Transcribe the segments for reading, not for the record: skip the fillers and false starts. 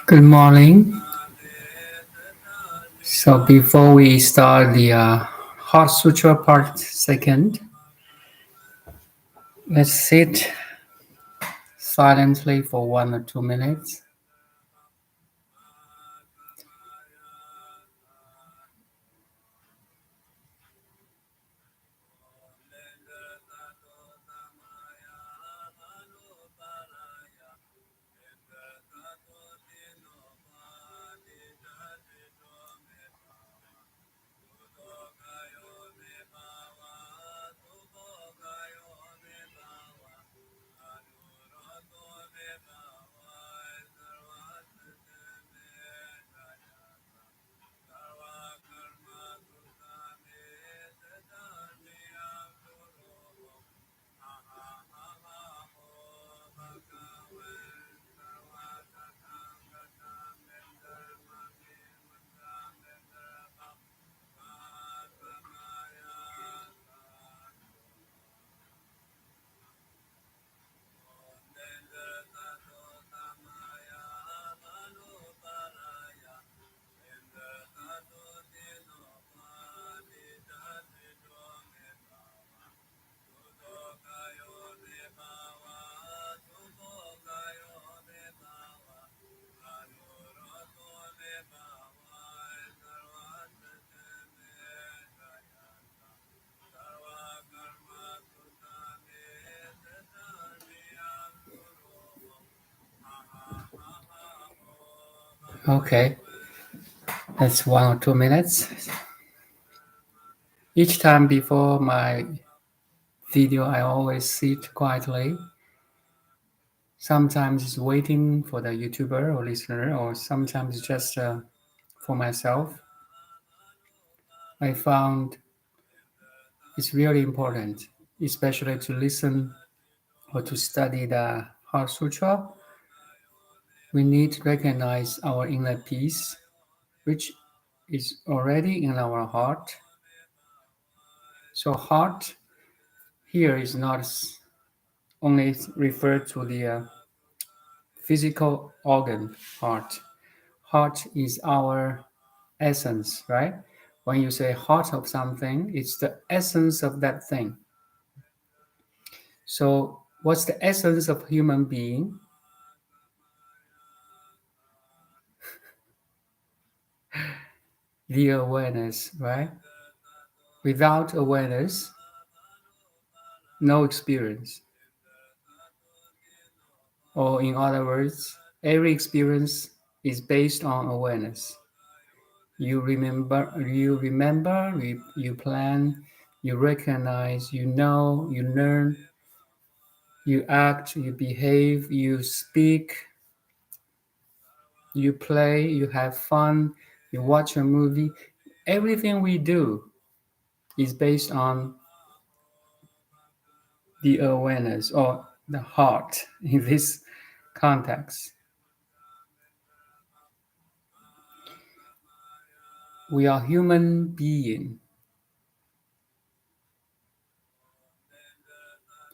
Good morning. So before we start the Heart Sutra part second, let's sit silently for 1 or 2 minutes. Okay, that's 1 or 2 minutes. Each time before my video, I always sit quietly. Sometimes it's waiting for the YouTuber or listener, or sometimes just for myself. I found it's really important, especially to listen or to study the Heart Sutra. We need to recognize our inner peace, which is already in our heart. So heart here is not only referred to the physical organ heart. Heart is our essence, right? When you say heart of something, it's the essence of that thing. So what's the essence of human being? The awareness, right? Without awareness, no experience. Or in other words, every experience is based on awareness. You remember, you plan, you recognize, you know, you learn, you act, you behave, you speak, you play, you have fun, you watch a movie. Everything we do is based on the awareness or the heart in this context. We are human being.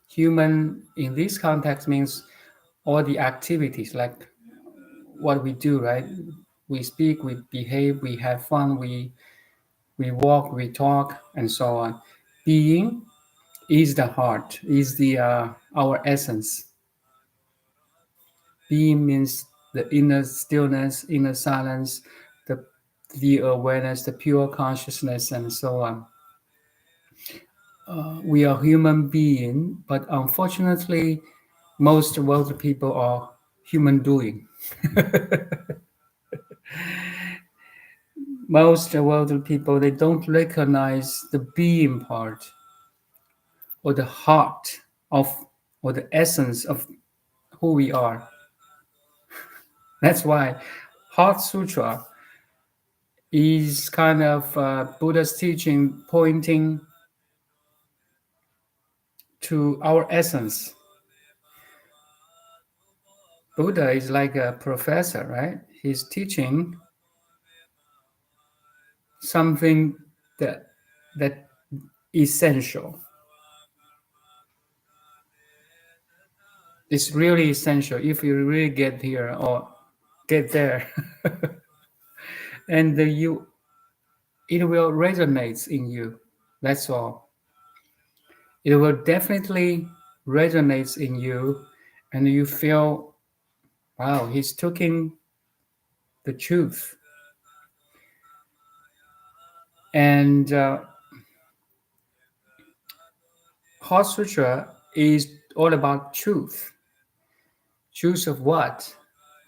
Human in this context means all the activities, like what we do, right? We speak, we behave, we have fun, we walk, we talk, and so on. Being is the heart, is the our essence. Being means the inner stillness, inner silence, the awareness, the pure consciousness, and so on. We are human being, but unfortunately, most worldly people are human doing. Most worldly people, they don't recognize the being part or the heart of or the essence of who we are. That's why Heart Sutra is kind of Buddha's teaching pointing to our essence. Buddha is like a professor, right? He's teaching something that essential. It's really essential if you really get here or get there. And it will resonate in you. That's all. It will definitely resonate in you, and you feel, wow, he's talking the truth. And Heart Sutra is all about truth. Truth of what?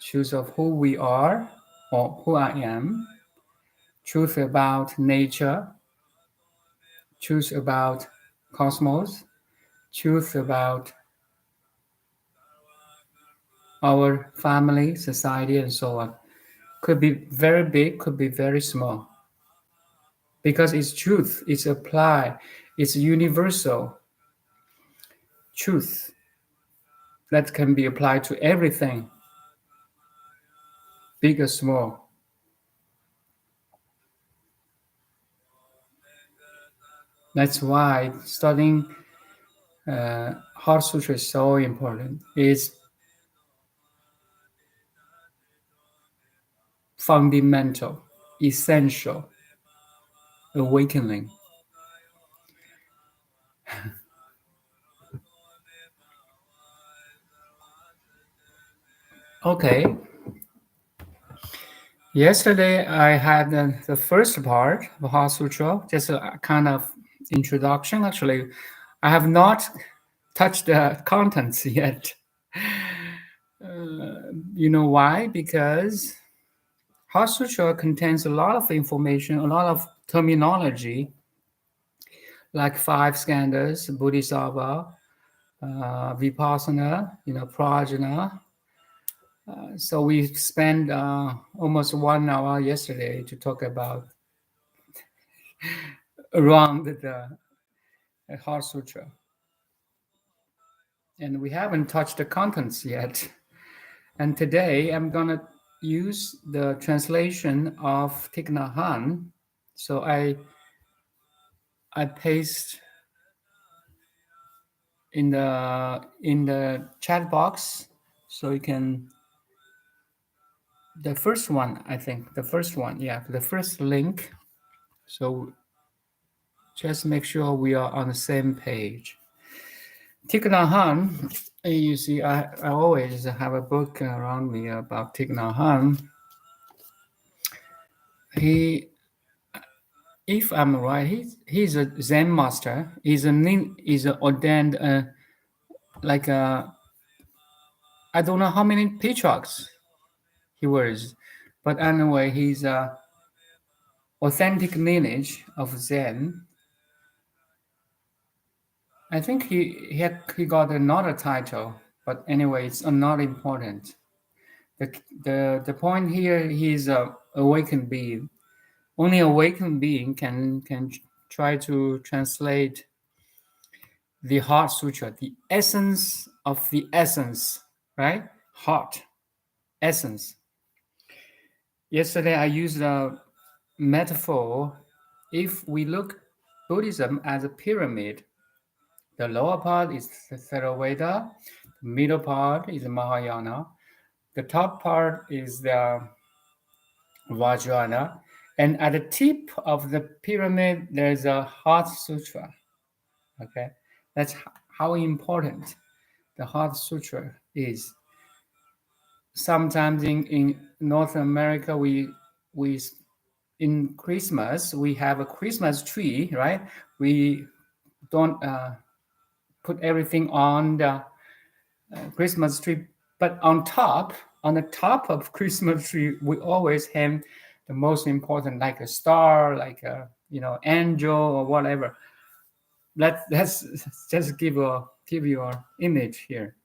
Truth of who we are or who I am. Truth about nature. Truth about cosmos. Truth about our family, society, and so on. Could be very big, could be very small. Because it's truth, it's applied, it's universal truth that can be applied to everything, big or small. That's why studying Heart Sutra is so important. It's fundamental, essential, awakening. Okay. Yesterday I had the first part of Heart Sutra, just a kind of introduction. Actually, I have not touched the contents yet. You know why? Because Heart Sutra contains a lot of information, a lot of terminology, like 5 skandhas, Bodhisattva, Vipassana, Prajna. So we spent almost 1 hour yesterday to talk about around the Heart Sutra. And we haven't touched the contents yet. And today I'm going to use the translation of Thich Nhat Hanh. So I paste in the chat box, so you can, the first one, I think, the first one, yeah, the first link. So just make sure we are on the same page. Thich Nhat Hanh, you see, I always have a book around me about Thich Nhat Hanh. If I'm right, he's a Zen master. He's an ordained like I don't know how many patriarchs he was, but anyway, he's a authentic lineage of Zen. I think he got another title, but anyway, it's not important. The point here, he's a awakened being. Only awakened being can try to translate the Heart Sutra, the essence of the essence, right? Heart, essence. Yesterday I used a metaphor. If we look Buddhism as a pyramid, the lower part is the Theravada, the middle part is the Mahayana, the top part is the Vajrayana, and at the tip of the pyramid there's a Heart Sutra. Okay, that's how important the Heart Sutra is. Sometimes in North America, we in Christmas we have a Christmas tree, right? We don't put everything on the Christmas tree, but on the top of Christmas tree, we always have the most important, like a star, like a angel or whatever. Let's just give you an image here.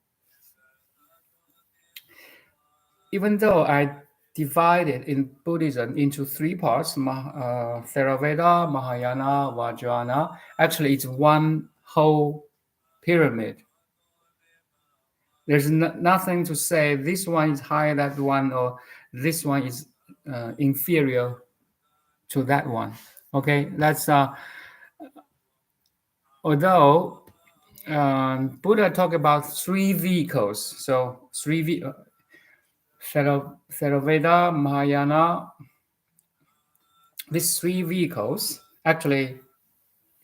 Even though I divided in Buddhism into 3 parts, Theravada, Mahayana, Vajrayana, actually it's one whole pyramid. There's nothing to say this one is higher than that one, or this one is inferior to that one. Okay, that's although Buddha talked about three vehicles. So Theravada, Mahayana, these three vehicles. Actually,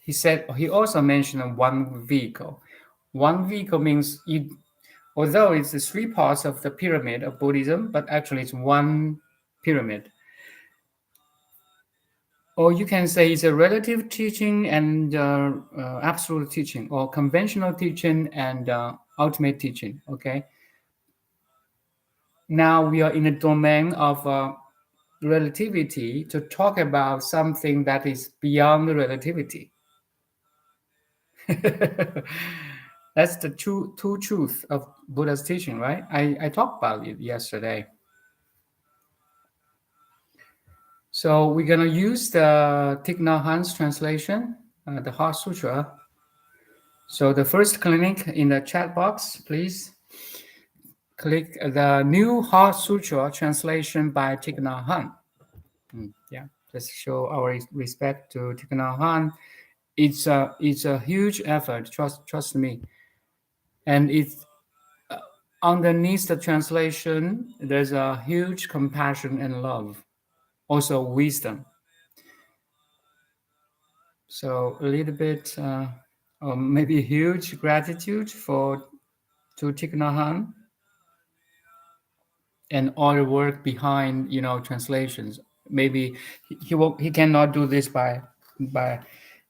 he also mentioned one vehicle. One vehicle means although it's the three parts of the pyramid of Buddhism, but actually it's one pyramid. Or you can say it's a relative teaching and absolute teaching, or conventional teaching and ultimate teaching. Okay. Now we are in a domain of relativity to talk about something that is beyond relativity. That's the two truths of Buddha's teaching, right? I talked about it yesterday. So we're going to use the Thich Nhat Hanh's translation, the Heart Sutra. So the first click in the chat box, please click the new Heart Sutra translation by Thich Nhat Hanh. Yeah, just show our respect to Thich Nhat Hanh. It's a huge effort, trust me. And it's underneath the translation, there's a huge compassion and love, also wisdom. So a little bit, or maybe huge gratitude to Thich Nhat Hanh and all the work behind, translations. Maybe he cannot do this by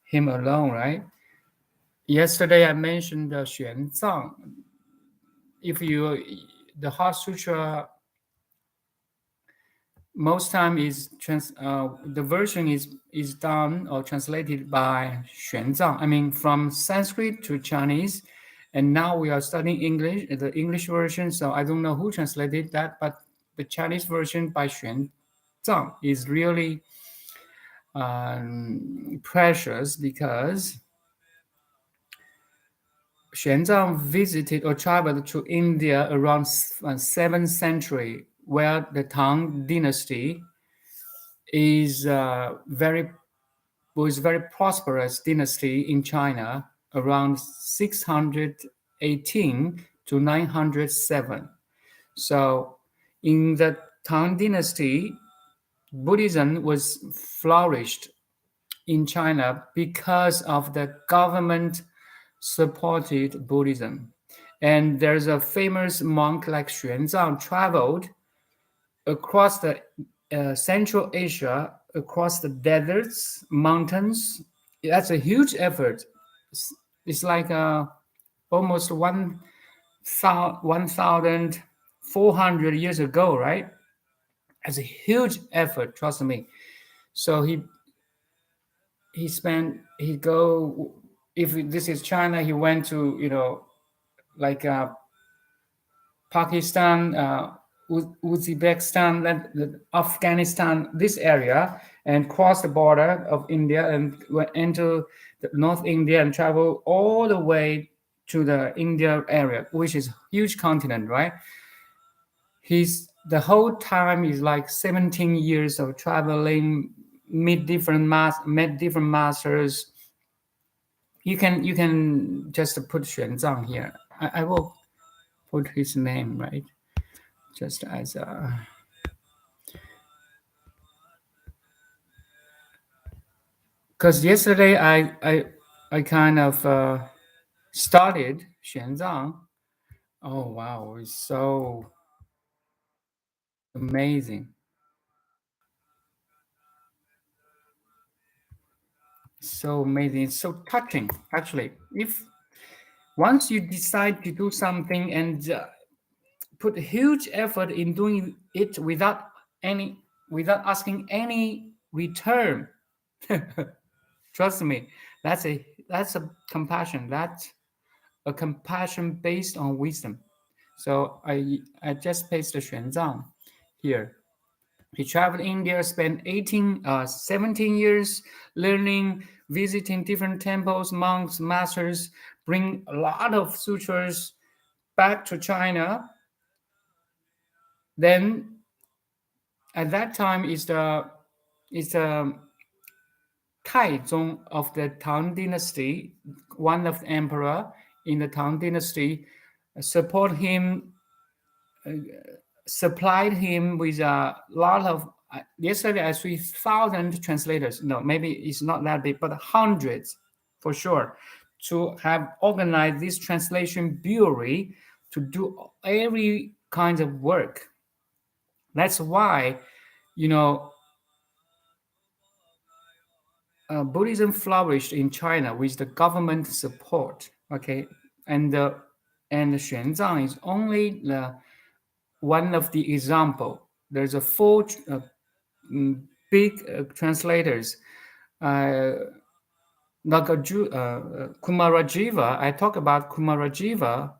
him alone, right? Yesterday I mentioned the Xuan Zang. The Heart Sutra, most time is the version is done or translated by Xuan Zang. I mean, from Sanskrit to Chinese, and now we are studying English, the English version. So I don't know who translated that, but the Chinese version by Xuan Zang is really precious because Xuanzang visited or traveled to India around 7th century, where the Tang dynasty was very prosperous dynasty in China around 618 to 907. So in the Tang dynasty, Buddhism was flourished in China because of the government supported Buddhism. And there's a famous monk like Xuanzang traveled across the Central Asia, across the deserts, mountains. That's a huge effort. It's like almost 1,400 years ago, right? It's a huge effort, trust me. So if this is China, he went to, like Pakistan, Uzbekistan, Afghanistan, this area, and crossed the border of India and went into the North India and travel all the way to the India area, which is a huge continent, right? The whole time is like 17 years of traveling, met different masters. You can just put Xuanzang here. I will put his name, right? Just as a... Because yesterday I kind of started Xuanzang. Oh wow, it's so amazing. So amazing. It's so touching, actually. If once you decide to do something and put huge effort in doing it without asking any return, trust me, that's a compassion. That's a compassion based on wisdom. So I just pasted Xuanzang here. He traveled India, spent 17 years learning, visiting different temples, monks, masters, bring a lot of sutras back to China. Then at that time is the Taizong of the Tang dynasty, one of the emperor in the Tang Dynasty support him, supplied him with a lot of. Yesterday I see 1,000 translators. No, maybe it's not that big, but hundreds for sure, to have organized this translation bureau to do every kind of work. That's why, Buddhism flourished in China with the government support. Okay, and Xuanzang is only one of the example. There's a four big translators. Kumarajiva. I talk about Kumarajiva.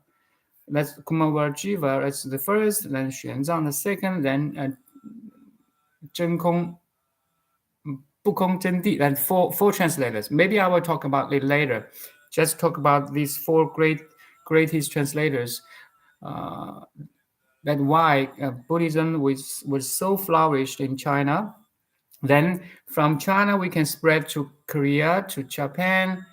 That's Kumarajiva. That's the first. Then Xuanzang the second. Then Zhenkong. Bukong Zhendi, and four translators. Maybe I will talk about it later. Just talk about these four greatest translators. That why Buddhism was so flourished in China. Then from China we can spread to Korea, to Japan,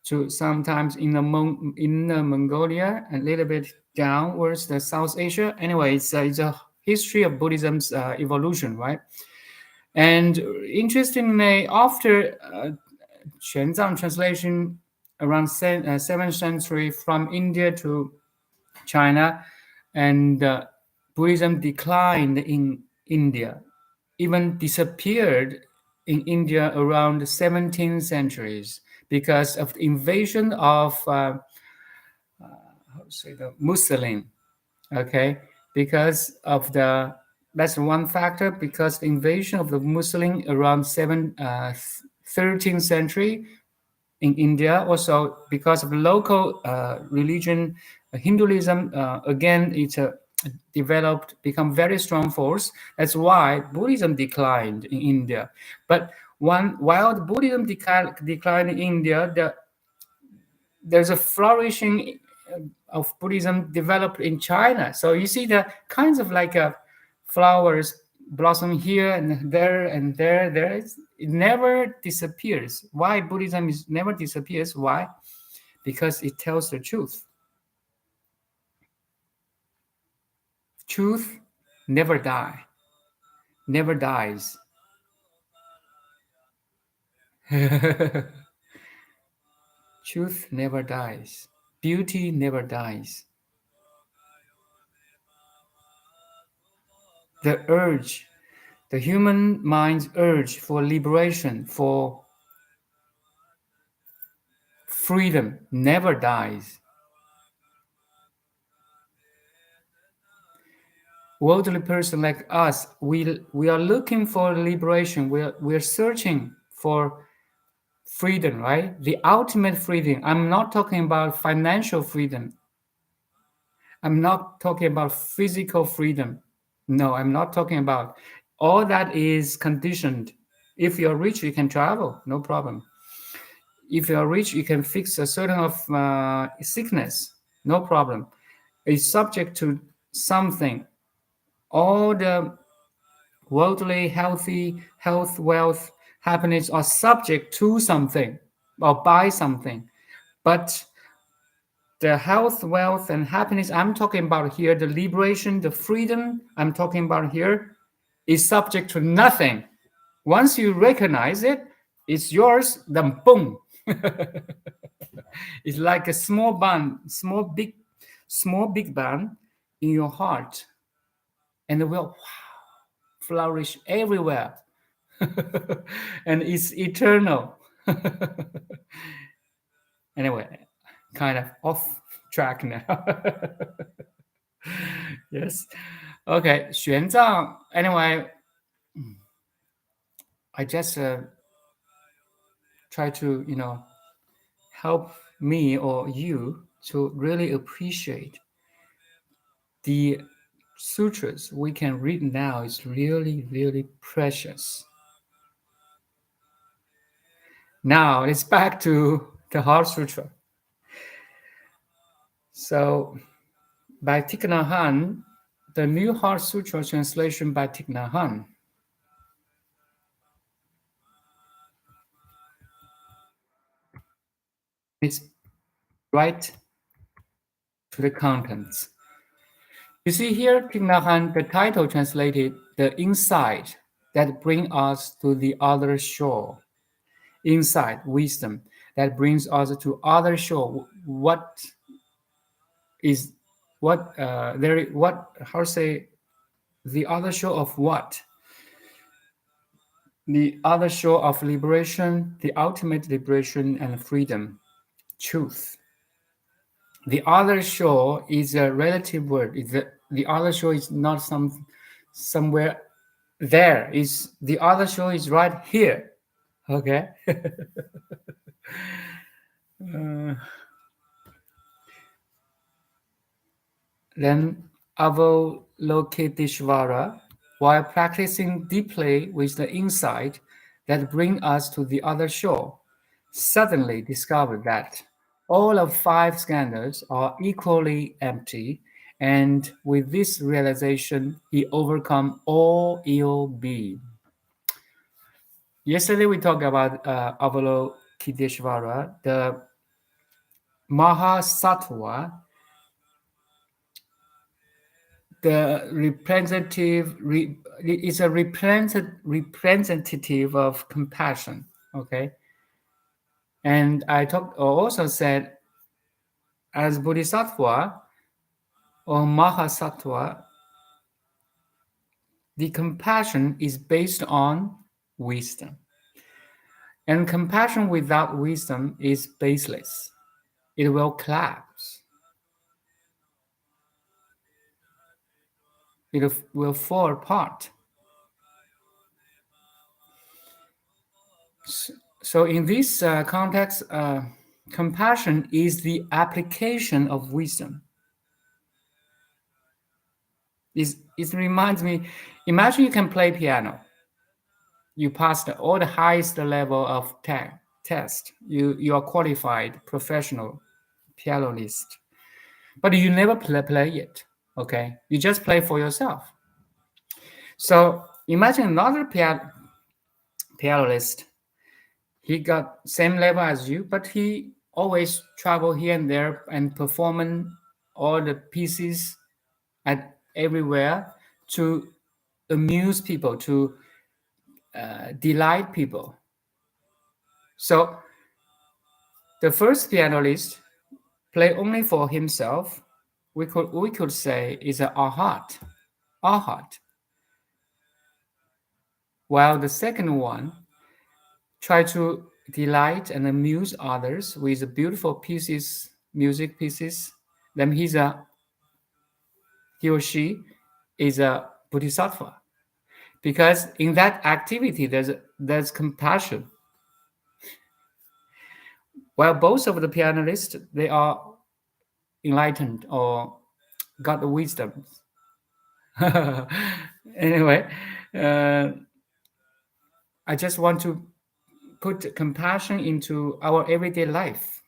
to sometimes in the Mongolia, a little bit downwards the South Asia. Anyway, it's a history of Buddhism's evolution, right? And interestingly, after Xuanzang translation around 7th century from India to China, and Buddhism declined in India, even disappeared in India around the 17th centuries because of the invasion of the Muslim. Okay, because of that's one factor, because the invasion of the Muslim around 13th century in India, also because of the local religion, Hinduism, again, it developed, become very strong force. That's why Buddhism declined in India. But while the Buddhism declined in India, there's a flourishing of Buddhism developed in China. So you see the kinds of like flowers blossom here and there and there. It never disappears. Why Buddhism never disappears? Why? Because it tells the truth. Truth never dies. Truth never dies. Beauty never dies. The human mind's urge for liberation, for freedom, never dies. Worldly person like us, we are looking for liberation. We're searching for freedom, right? The ultimate freedom. I'm not talking about financial freedom. I'm not talking about physical freedom. No, I'm not talking about. All that is conditioned. If you're rich, you can travel, no problem. If you're rich, you can fix a certain of sickness, no problem. It's subject to something. All the worldly health, wealth, happiness are subject to something or by something. But the health, wealth, and happiness I'm talking about here, the liberation, the freedom I'm talking about here, is subject to nothing. Once you recognize it, it's yours, then boom. It's like a small big band in your heart, and it will flourish everywhere. And it's eternal. Anyway, kind of off track now. Yes. Okay, Xuanzang. Anyway, I just try to, help me or you to really appreciate the sutras we can read now. Is really, really precious. Now it's back to the Heart Sutra. So by Thich Nhat Hanh, the New Heart Sutra translation by Thich Nhat Hanh. It's right to the contents. You see here, Tignahan, the title translated the insight that brings us to the other shore. Insight, wisdom that brings us to other shore. What is what there? What how to say? The other shore of what? The other shore of liberation, the ultimate liberation and freedom, truth. The other shore is a relative word. The other shore is not somewhere there. Is the other shore is right here. Okay. Then Avalokiteshvara, while practicing deeply with the insight that brings us to the other shore, suddenly discovered that all of 5 skandhas are equally empty, and with this realization, he overcome all ill being. Yesterday we talked about Avalokiteshvara, the Mahasattva, the is a representative of compassion. Okay, and I also said, as Bodhisattva or Mahasattva, the compassion is based on wisdom, and compassion without wisdom is baseless. It will collapse. It will fall apart. So in this context, compassion is the application of wisdom. It reminds me, imagine you can play piano. You passed all the highest level of test. You are qualified professional pianist, but you never play it. Okay, you just play for yourself. So imagine another pianist. He got same level as you, but he always travel here and there and performing all the pieces at everywhere to amuse people, to delight people. So the first pianist play only for himself. We could say is an arhat. While the second one try to delight and amuse others with beautiful pieces, music pieces. Then he or she is a bodhisattva, because in that activity there's compassion. While both of the pianists, they are enlightened or got the wisdom. Anyway, I just want to put compassion into our everyday life.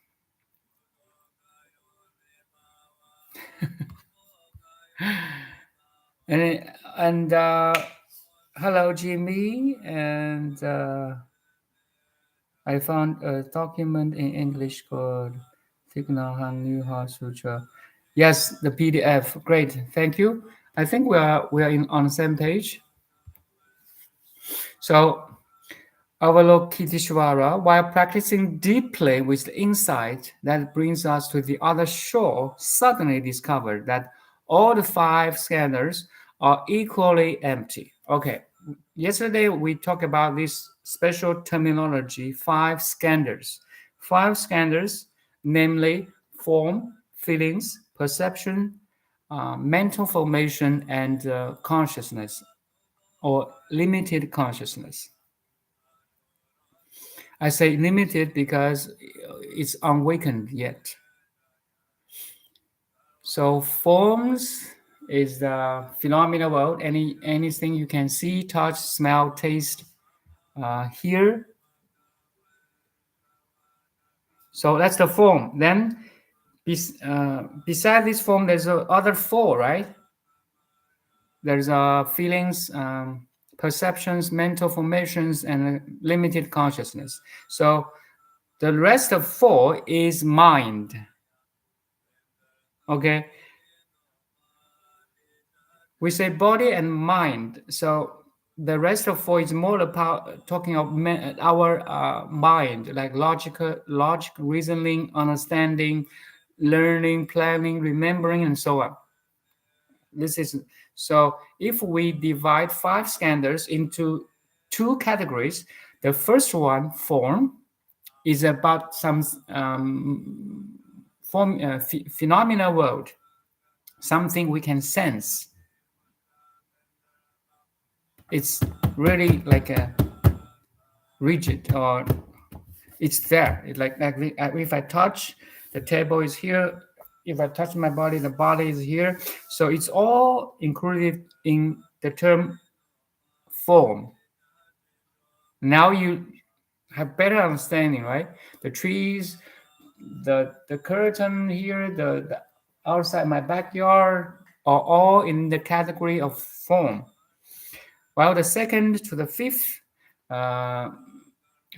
and hello, Jimmy, and I found a document in English called Thich Nhat Hanh New Sutra. Yes, the PDF. Great, thank you. I think we are on the same page. So Avalokiteshvara, while practicing deeply with the insight that brings us to the other shore, suddenly discovered that all the 5 skandhas are equally empty. Okay, yesterday we talked about this special terminology, 5 skandhas. 5 skandhas, namely form, feelings, perception, mental formation, and consciousness, or limited consciousness. I say limited because it's unawakened yet. So forms is the phenomenal world. Anything you can see, touch, smell, taste, hear. So that's the form. Then beside this form, there's other 4, right? There's feelings, perceptions, mental formations, and limited consciousness. So the rest of 4 is mind. Okay, we say body and mind. So the rest of four is more about talking of our mind, like logic, reasoning, understanding, learning, planning, remembering, and so on. This is so. If we divide five skandhas into two categories, the first one, form, is about some phenomenal world, something we can sense. It's really like a rigid, or it's there. It's like if I touch, the table is here. If I touch my body, the body is here. So it's all included in the term form. Now you have better understanding, right? The trees, the curtain here, the outside my backyard are all in the category of form. While the second to the fifth,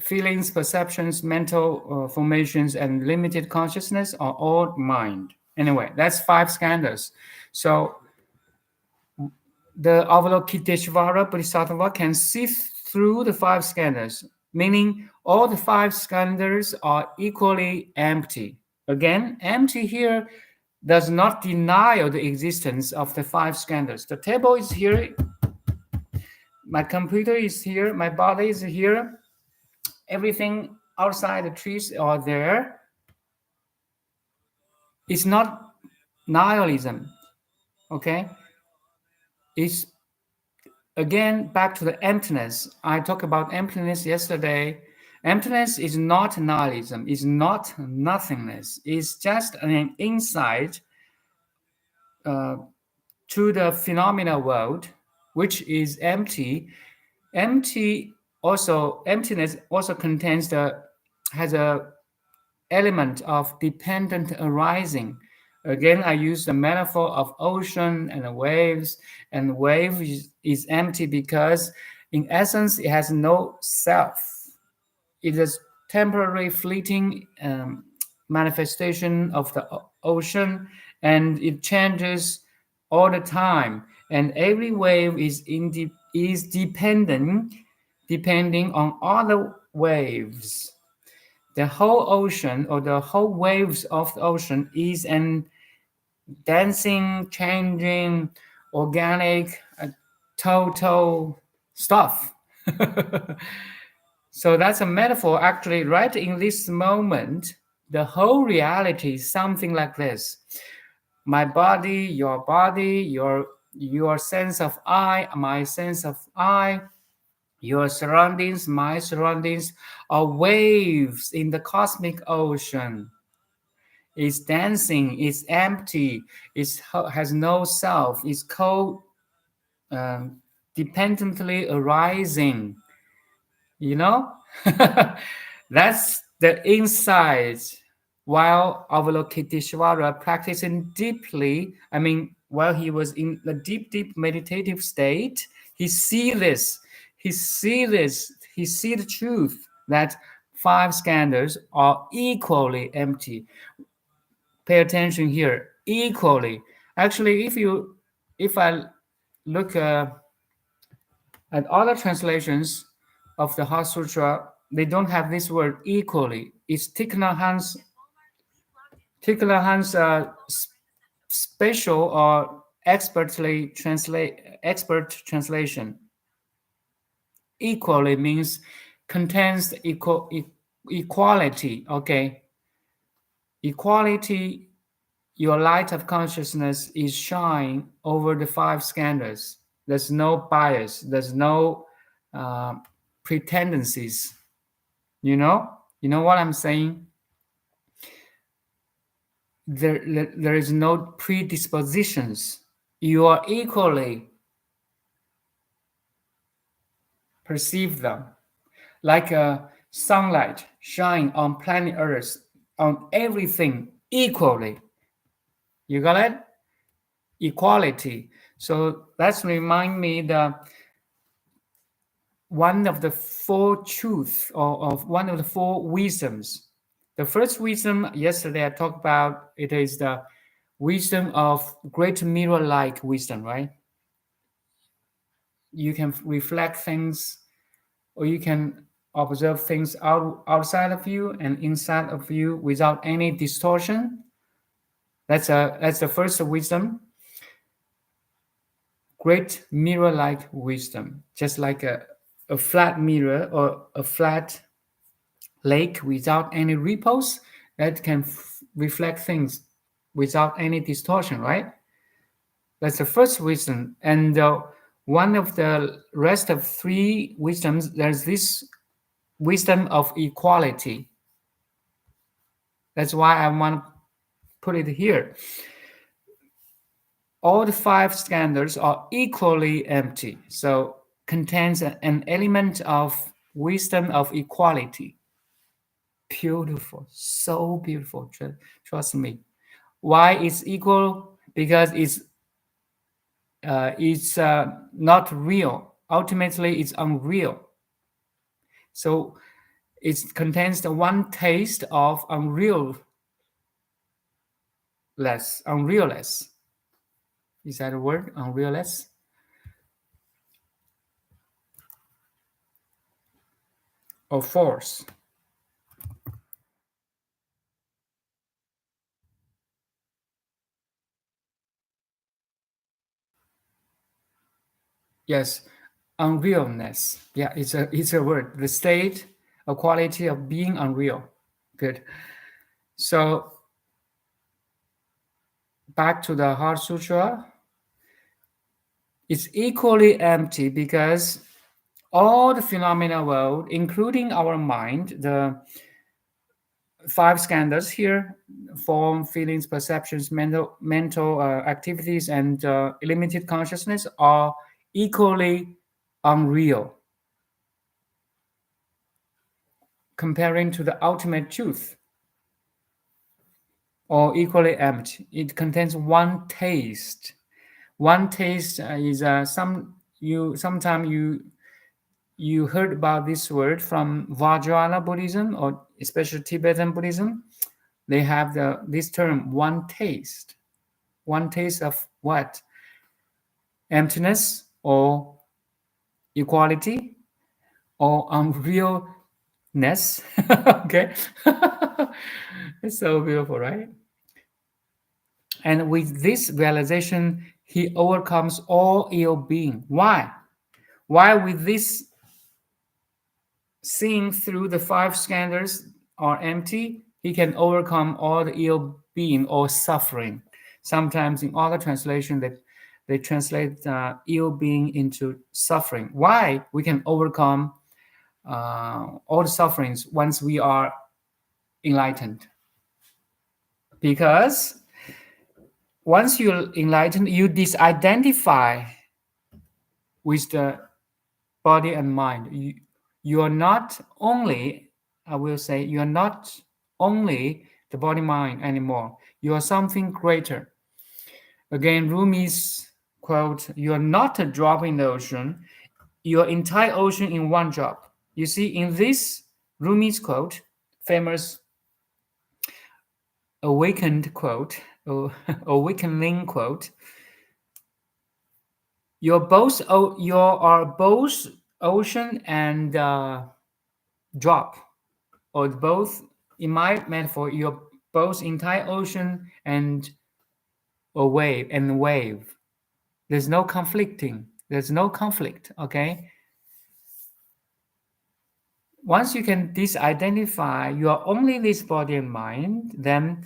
feelings, perceptions, mental formations, and limited consciousness are all mind. Anyway, that's five skandhas. So the Avalokiteshvara Bodhisattva can see through the five skandhas, meaning all the five skandhas are equally empty. Again, empty here does not deny the existence of the five skandhas. The table is here, my computer is here, my body is here, everything outside the trees are there. It's not nihilism, okay? It's again back to the emptiness. I talked about emptiness yesterday. Emptiness is not nihilism, it's not nothingness. It's just an insight to the phenomena world, which is empty. Emptiness also has a element of dependent arising. Again, I use the metaphor of ocean and waves, and wave is empty because in essence it has no self. It is temporary fleeting manifestation of the ocean, and it changes all the time, and every wave is depending on other waves. The whole ocean or the whole waves of the ocean is an dancing, changing, organic, total stuff. So that's a metaphor. Actually, right in this moment, the whole reality is something like this. My body, your sense of I, my sense of I, your surroundings, my surroundings are waves in the cosmic ocean. It's dancing, it's empty, it has no self, it's dependently arising. You know? That's the insight. While Avalokiteshvara practicing deeply, while he was in the deep meditative state, he see this. He see the truth that five skandhas are equally empty. Pay attention here, equally. Actually, if I look at other translations of the Heart Sutra, they don't have this word equally. It's Thich Nhat Hanh's special or expert translation. Equally means contains equality. Okay, equality. Your light of consciousness is shine over the five skandhas. There's no bias. There's no pretendencies. You know what I'm saying? There is no predispositions. You are equally perceive them, like a sunlight shine on planet Earth, on everything equally. You got it? Equality. So that's remind me that one of the four truths or of one of the four wisdoms. The first wisdom yesterday I talked about, it is the wisdom of great mirror-like wisdom, right? You can reflect things, or you can observe things outside of you and inside of you without any distortion. That's the first wisdom. Great mirror-like wisdom, just like a flat mirror or a flat lake without any ripples that can reflect things without any distortion, right? That's the first wisdom. And one of the rest of three wisdoms, there's this wisdom of equality. That's why I want to put it here. All the five skandhas are equally empty, so contains an element of wisdom of equality. Beautiful, so beautiful. Trust me. Why it's equal? Because it's not real. Ultimately, it's unreal. So it contains the one taste of unrealless. Unrealless. Is that a word? Unrealless? Or force? Yes, unrealness. Yeah, it's a word. The state, a quality of being unreal. Good. So back to the Heart Sutra. It's equally empty because all the phenomena world, including our mind, the five skandhas here, form, feelings, perceptions, mental activities, and limited consciousness, are equally unreal comparing to the ultimate truth, or equally empty. It contains one taste. One taste is sometimes you heard about this word from Vajrayana Buddhism, or especially Tibetan Buddhism. They have this term, one taste. One taste of what? Emptiness, or equality, or unrealness. Okay. It's so beautiful, right? And with this realization, he overcomes all ill being. Why? Why with this seeing through the five skandhas are empty, he can overcome all the ill being or suffering. Sometimes in other translation that they translate ill being into suffering. Why we can overcome all the sufferings once we are enlightened? Because once you're enlightened, you disidentify with the body and mind. You are not only, I will say, you are not only the body mind anymore. You are something greater. Again, Rumi's quote, you are not a drop in the ocean, your entire ocean in one drop. You see, in this Rumi's quote, famous awakened quote, or awakening quote, you are both ocean and drop, or both. In my metaphor, you're both entire ocean and a wave. There's no conflicting. There's no conflict. Okay. Once you can disidentify, you are only this body and mind. Then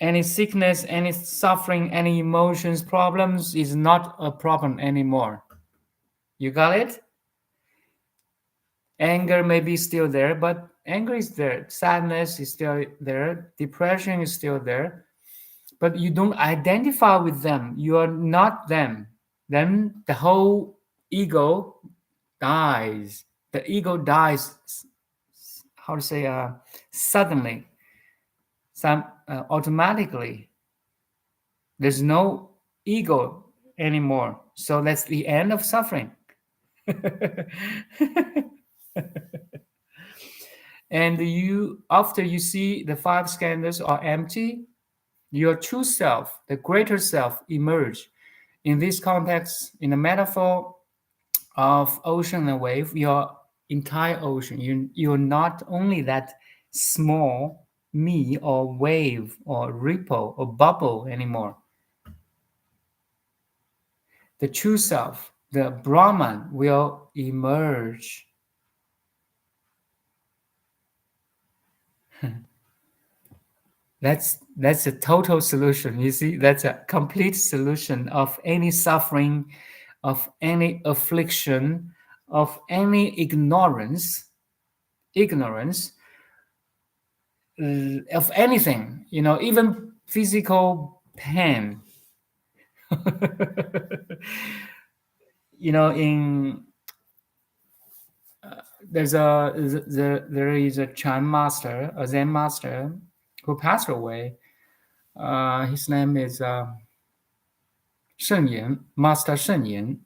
any sickness, any suffering, any emotions, problems is not a problem anymore. You got it? Anger may be still there, but anger is there. Sadness is still there. Depression is still there. But you don't identify with them. You are not them. Then the whole ego dies. The ego dies, how to say, suddenly, automatically. There's no ego anymore. So that's the end of suffering. And after you see the five skandhas are empty, your true self, the greater self, emerge. In this context, in the metaphor of ocean and wave, your entire ocean, you're not only that small me or wave or ripple or bubble anymore. The true self, the Brahman, will emerge. That's a total solution. You see, that's a complete solution of any suffering, of any affliction, of any ignorance, of anything. Even physical pain. In there is a Chan master, a Zen master, who passed away. His name is Master Shengyan.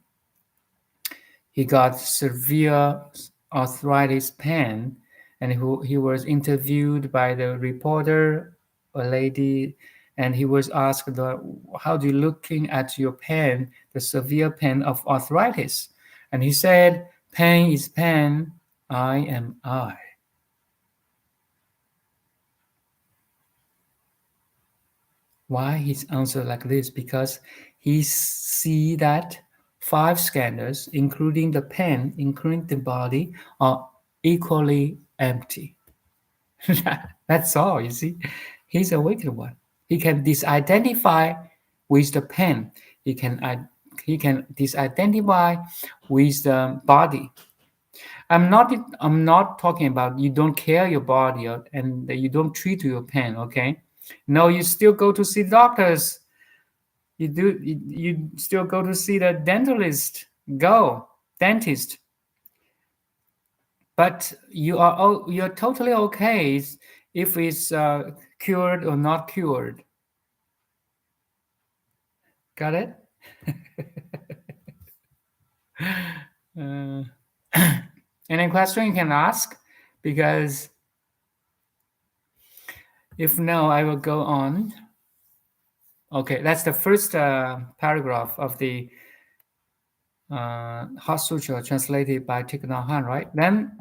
He got severe arthritis pain, and he was interviewed by the reporter, a lady, and he was asked, how do you looking at your pain, the severe pain of arthritis? And he said, pain is pain, I am I. Why his answer like this? Because he see that 5 skandhas, including the pen, including the body, are equally empty. That's all, you see. He's a wicked one. He can disidentify with the pen. He can disidentify with the body. I'm not talking about you don't care your body and you don't treat your pain, okay? No, you still go to see doctors. You still go to see the dentist. But you're totally okay if it's cured or not cured. Got it? Any question you can ask? Because if no, I will go on. Okay, that's the first paragraph of the Hot Sutra translated by Thich Nhat Hanh, right? Then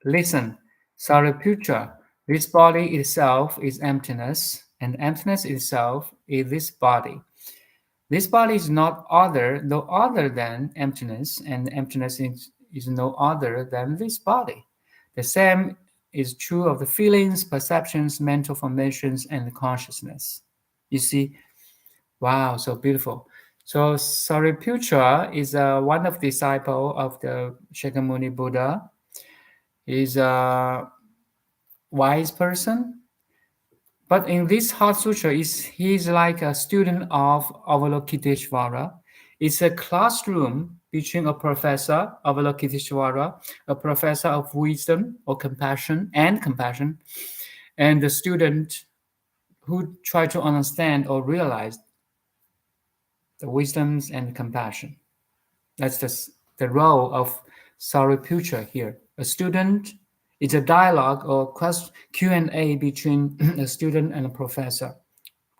listen, Sariputra, this body itself is emptiness, and emptiness itself is this body. This body is no other than emptiness, and emptiness is no other than this body. The same is true of the feelings, perceptions, mental formations, and consciousness. You see, wow, so beautiful. So Sariputra is one of the disciples of the Shakyamuni Buddha. He's a wise person. But in this Hot Sutra, he's like a student of Avalokiteshvara. It's a classroom between a professor, Avalokiteshvara, a professor of wisdom or compassion, and the student who try to understand or realize the wisdoms and compassion. That's the role of Sariputra here. A student, it's a dialogue or Q&A between a student and a professor.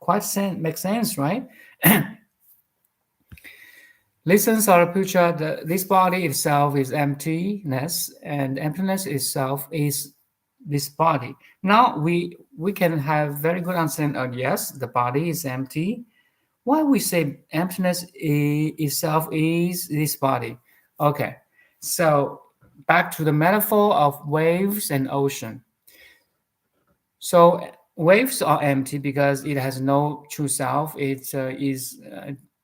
Makes sense, right? Listen, Sariputra, this body itself is emptiness, and emptiness itself is this body. Now we can have very good understanding of, yes, the body is empty. Why we say emptiness itself is this body? Okay, so back to the metaphor of waves and ocean. So waves are empty because it has no true self. It is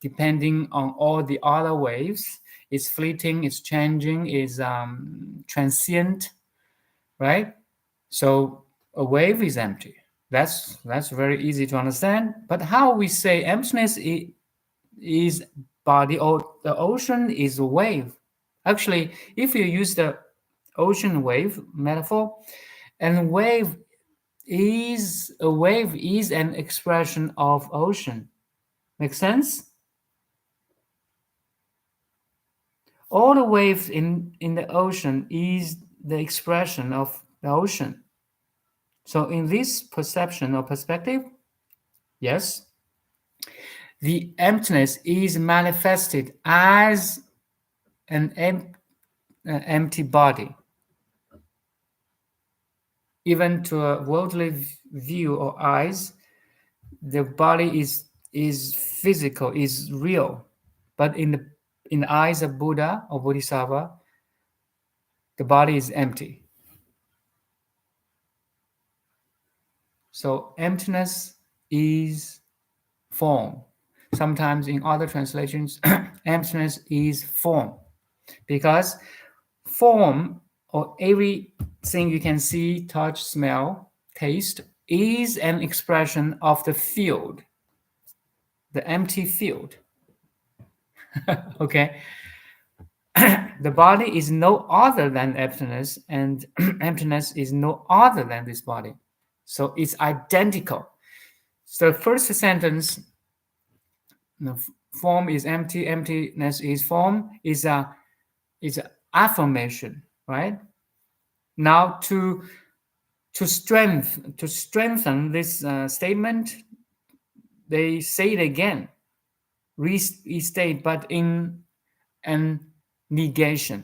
depending on all the other waves. It's fleeting, it's changing, it's transient, right? So a wave is empty. That's very easy to understand. But how we say emptiness is body, or the ocean is a wave. Actually, if you use the ocean wave metaphor, and wave is an expression of ocean. Make sense? All the waves in the ocean is the expression of the ocean. So in this perception or perspective, yes, the emptiness is manifested as an empty body. Even to a worldly view or eyes, the body is physical, is real. But in the eyes of Buddha or Bodhisattva, the body is empty. So emptiness is form. Sometimes in other translations, emptiness is form. Because form, or everything you can see, touch, smell, taste, is an expression of the field, the empty field. Okay? The body is no other than emptiness, and emptiness is no other than this body. So it's identical. So the first sentence, form is empty, emptiness is form, is an affirmation, right? Now to strengthen this statement, they say it again, restate, but in an negation.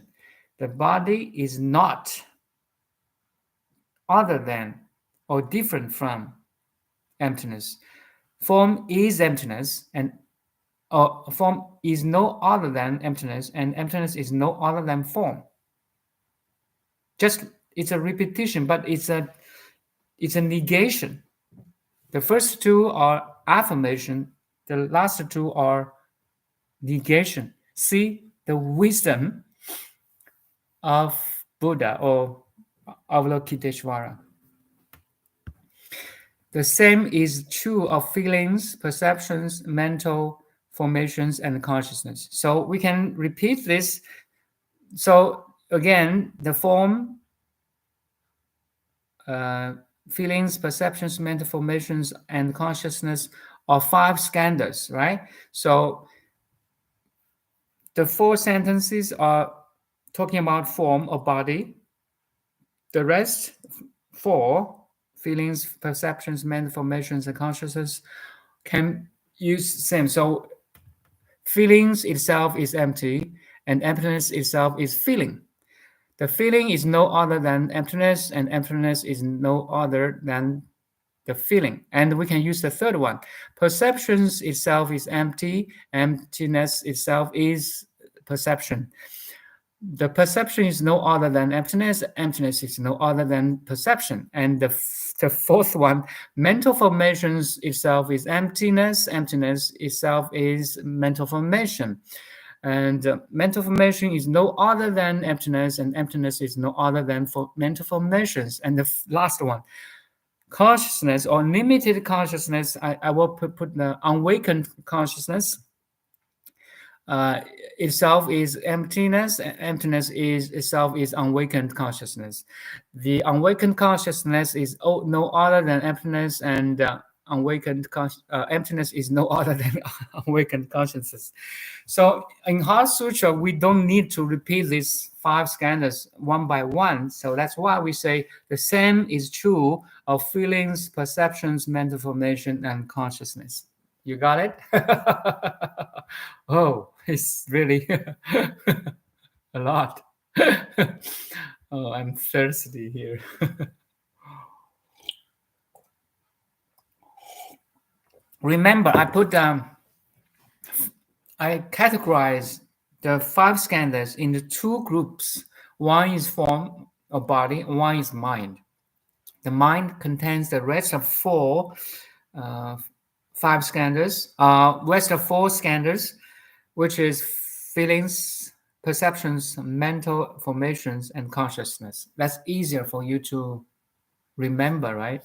The body is not other than or different from emptiness. Form is emptiness, and form is no other than emptiness, and emptiness is no other than form. Just it's a repetition, but it's a negation. The first two are affirmation, the last two are negation. See the wisdom of Buddha or Avalokiteshvara. The same is true of feelings, perceptions, mental formations, and consciousness. So we can repeat this. So again, the form, feelings, perceptions, mental formations, and consciousness are 5 skandhas, right? So the 4 sentences are talking about form or body. The rest 4, feelings, perceptions, mental formations, and consciousness, can use same. So feelings itself is empty, and emptiness itself is feeling. The feeling is no other than emptiness, and emptiness is no other than the feeling. And we can use the third one. Perceptions itself is empty, emptiness itself is perception. The perception is no other than emptiness, emptiness is no other than perception. And the fourth one, mental formations itself is emptiness, emptiness itself is mental formation. And mental formation is no other than emptiness, and emptiness is no other than mental formations. And the last one, consciousness or limited consciousness, I will put the unawakened consciousness. Itself is emptiness, emptiness is itself is unawakened consciousness. The unawakened consciousness is no other than emptiness, and emptiness is no other than awakened consciousness. So in Heart Sutra, we don't need to repeat these 5 skandhas one by one. So that's why we say the same is true of feelings, perceptions, mental formation, and consciousness. You got it? Oh, it's really a lot. Oh, I'm thirsty here. Remember, I categorize the 5 skandhas into 2 groups. One is form or body, one is mind. The mind contains the rest of 4 5 skandhas, rest of 4 skandhas, which is feelings, perceptions, mental formations, and consciousness. That's easier for you to remember, right?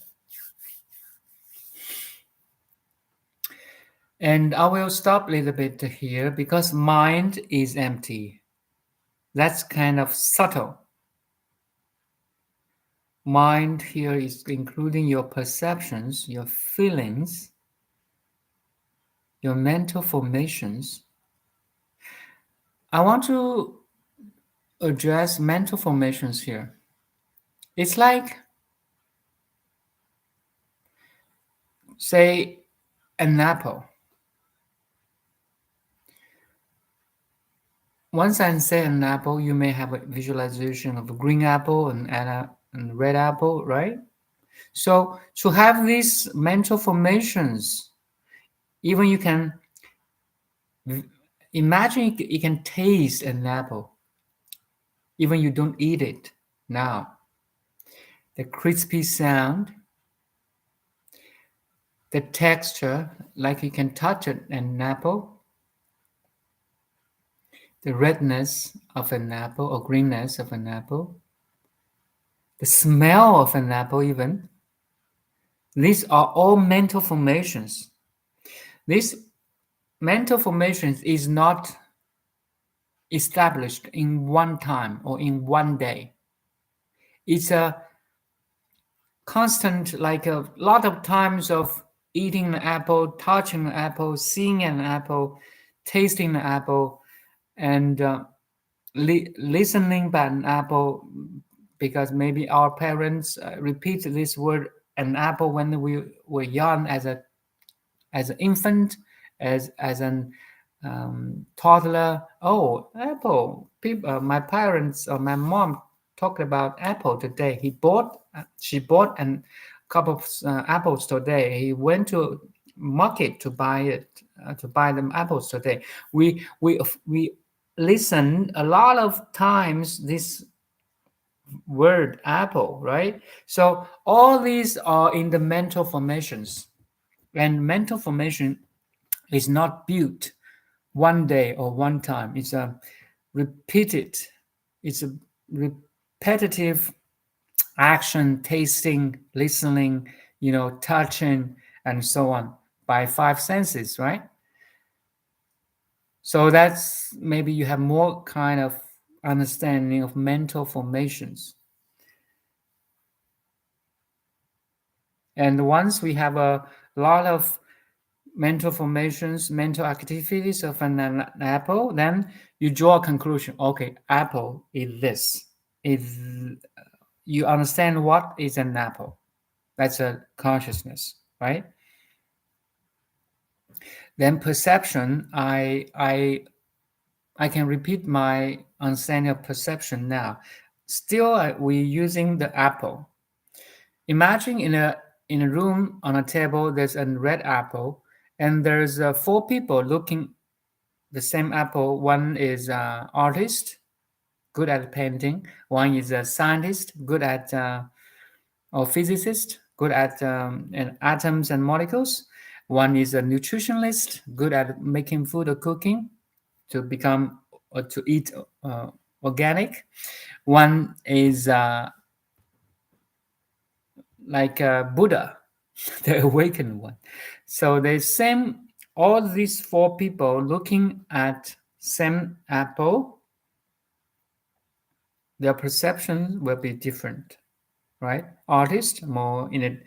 And I will stop a little bit here because mind is empty. That's kind of subtle. Mind here is including your perceptions, your feelings, your mental formations. I want to address mental formations here. It's like, say, an apple. once I say an apple, you may have a visualization of a green apple and red apple, right? So to have these mental formations, even you can imagine you can taste an apple, even you don't eat it now. The crispy sound, the texture, like you can touch it, an apple, the redness of an apple or greenness of an apple, the smell of an apple even. These are all mental formations. This mental formations is not established in one time or in one day. It's a constant, like a lot of times of eating an apple, touching an apple, seeing an apple, tasting an apple, and listening by an apple, because maybe our parents repeat this word an apple when we were young as an infant, as an toddler. Oh, apple! My parents or my mom talked about apple today. She bought a couple of apples today. He went to market to buy it, to buy them apples today. We listen a lot of times this word apple, right? So all these are in the mental formations, and mental formation is not built one day or one time. It's a repeated, it's a repetitive action, tasting, listening, touching, and so on by five senses, right? So that's maybe you have more kind of understanding of mental formations. And once we have a lot of mental formations, mental activities of an apple, then you draw a conclusion. Okay, apple is this. Is you understand what is an apple? That's a consciousness, right? Then perception. I can repeat my understanding of perception now. Still, we're using the apple. Imagine in a room on a table, there's a red apple, and there's four people looking the same apple. One is an artist, good at painting. One is a scientist, good at or physicist, good at atoms and molecules. One is a nutritionist, good at making food or cooking to become or to eat organic. One is like Buddha, the awakened one. So the same, all these four people looking at same apple, their perception will be different, right? Artist more in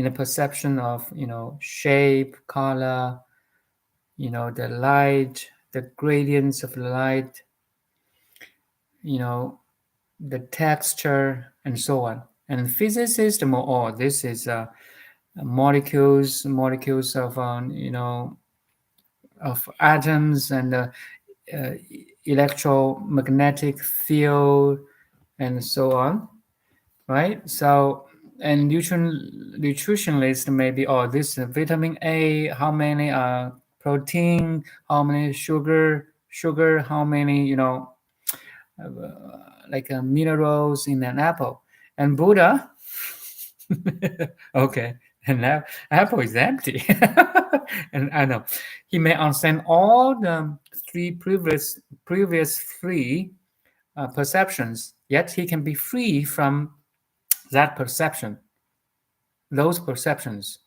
a perception of shape, color, the light, the gradients of the light, the texture, and so on. And physicists more, this is molecules of of atoms and uh, electromagnetic field and so on, right? So and nutritionist maybe, this vitamin A, how many protein, how many sugar, how many like minerals in an apple. And Buddha, okay, and now apple is empty. And I know he may understand all the three previous three perceptions, yet he can be free from that perception, those perceptions.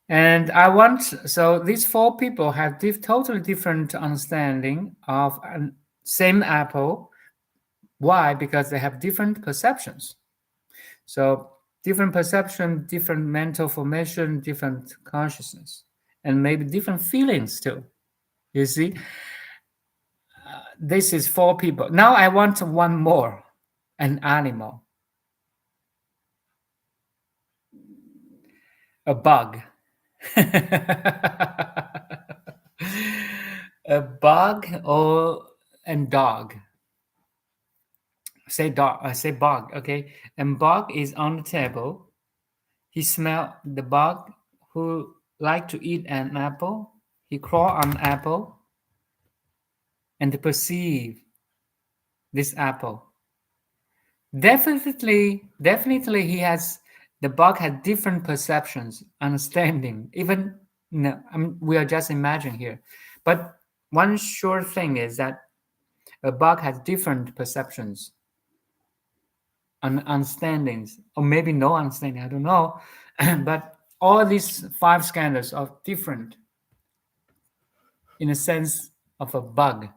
And so these four people have totally different understanding of same apple. Why? Because they have different perceptions. So different perception, different mental formation, different consciousness, and maybe different feelings too. You see, this is four people. Now I want one more, an animal, a bug. A bug or and dog. Say dog. Say bug. Okay. And bug is on the table. He smelled the bug who like to eat an apple. He crawl on apple and perceive this apple. Definitely, he has. The bug has different perceptions, understanding. Even no, we are just imagining here, but one sure thing is that a bug has different perceptions and understandings, or maybe no understanding. I don't know, but all these 5 skandhas are different in a sense of a bug.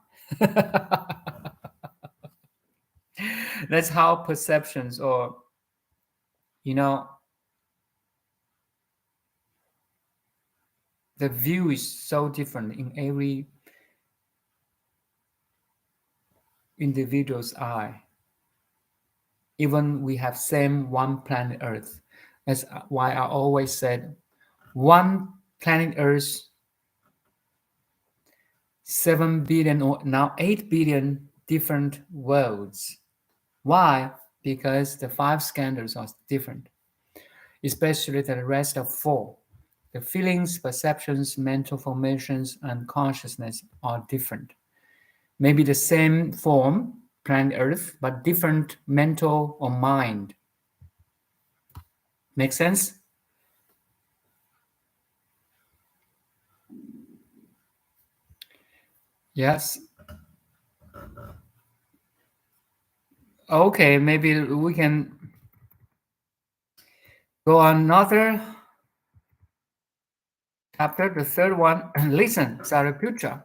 That's how perceptions, or the view is so different in every individual's eye. Even we have same one planet Earth. That's why I always said one planet Earth, 7 billion or now 8 billion different worlds. Why? Because the 5 skandhas are different, especially the rest of 4. The feelings, perceptions, mental formations, and consciousness are different. Maybe the same form, planet Earth, but different mental or mind. Make sense? Yes. Okay, maybe we can go on another chapter, the third one. Listen, Sariputra.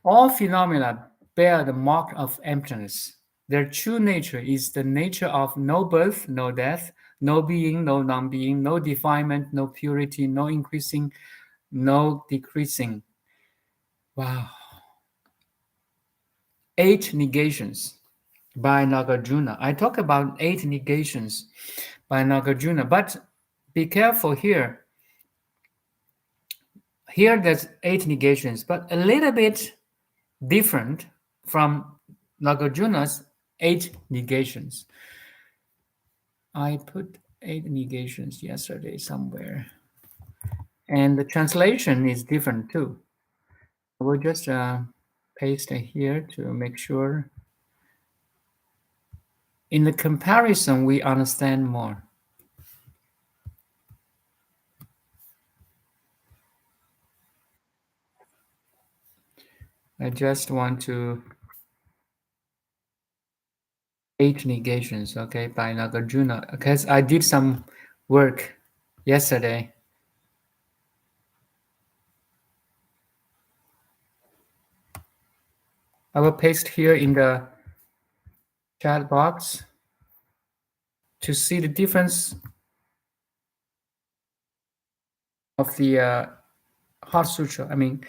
All phenomena bear the mark of emptiness. Their true nature is the nature of no birth, no death, no being, no non-being, no defilement, no purity, no increasing, no decreasing. Wow. 8 negations by Nagarjuna. I talk about 8 negations by Nagarjuna, but be careful here. Here there's 8 negations, but a little bit different from Nagarjuna's 8 negations. I put 8 negations yesterday somewhere, and the translation is different too. We'll just paste it here to make sure. In the comparison, we understand more. I just want to 8 negations, okay, by Nagarjuna, because I did some work yesterday. I will paste here in the chat box to see the difference of the Heart Sutra. I mean,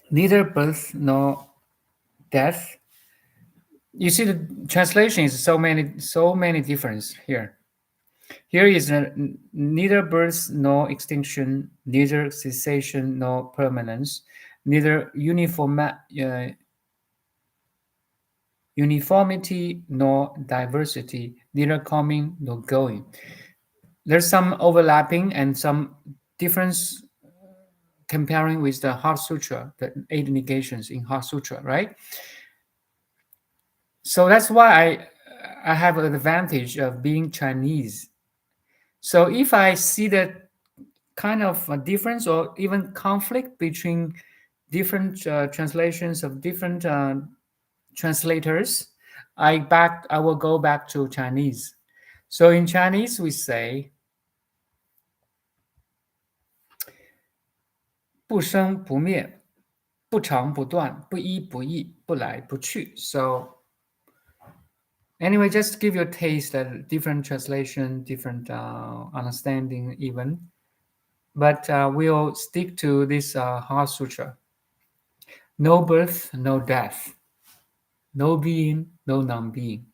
neither birth nor death. You see, the translation is so many difference here. Here is neither birth nor extinction, neither cessation nor permanence, neither uniformity nor diversity, neither coming nor going. There's some overlapping and some difference comparing with the Heart Sutra, the 8 negations in Heart Sutra, right? So that's why I have an advantage of being Chinese. So if I see that kind of a difference or even conflict between different translations of different translators, I will go back to Chinese. So in Chinese we say 不生不灭，不长不断，不依不异，不来不去. So anyway, just give you a taste that different translation, different understanding even. But we'll stick to this Heart Sutra. No birth, no death. No being, no non-being.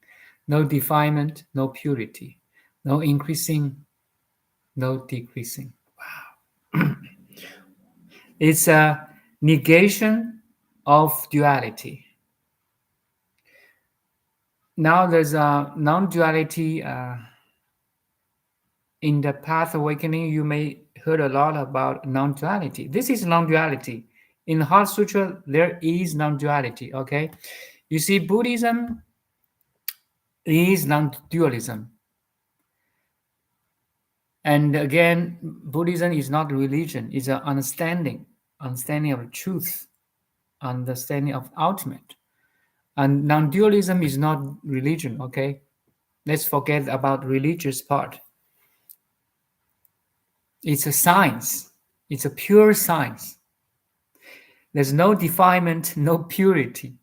No defilement, no purity. No increasing, no decreasing. Wow. It's negation of duality. Now there's a non-duality in the path awakening. You may heard a lot about non-duality. This is non-duality. In Heart Sutra, there is non-duality. Okay, you see, Buddhism is non-dualism. And again, Buddhism is not religion, it's an understanding of truth, understanding of ultimate. And non-dualism is not religion, okay? Let's forget about religious part. It's a science. It's a pure science. There's no defilement, no purity.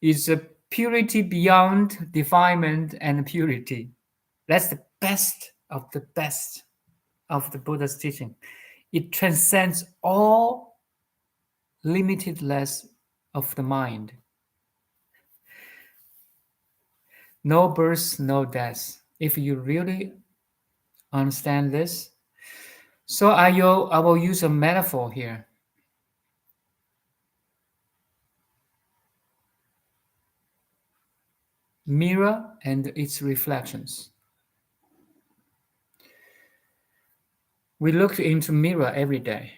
It's a purity beyond defilement and purity. That's the best of the best of the Buddha's teaching. It transcends all limitedness of the mind. No birth, no death. If you really understand this, so I will use a metaphor here. Mirror and its reflections. We look into mirror every day.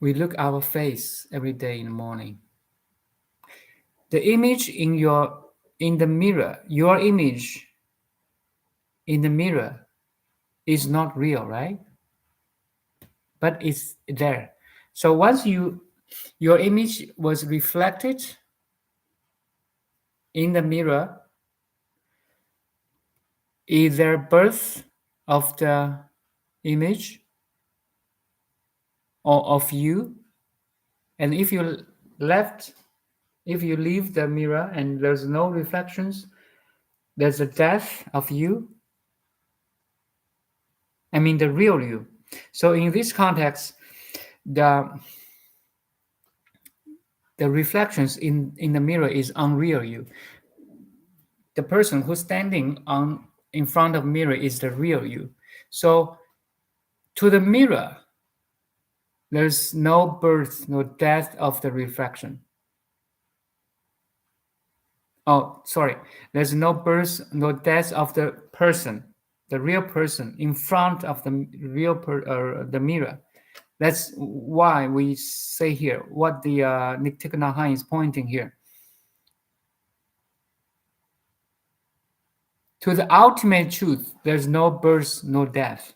We look our face every day in the morning. The image in the mirror, your image in the mirror is not real, right? But it's there. So once your image was reflected in the mirror, is there birth of the image or of you? And if you leave the mirror and there's no reflections, there's a death of you. I mean the real you. So in this context, the reflections in the mirror is unreal you. The person who's standing in front of mirror is the real you. So to the mirror, there's no birth, no death of the reflection. Oh, sorry. There's no birth, no death of the person, the real person in front of the real the mirror. That's why we say here what the Thich Nhat Hanh is pointing here. To the ultimate truth, there's no birth, no death.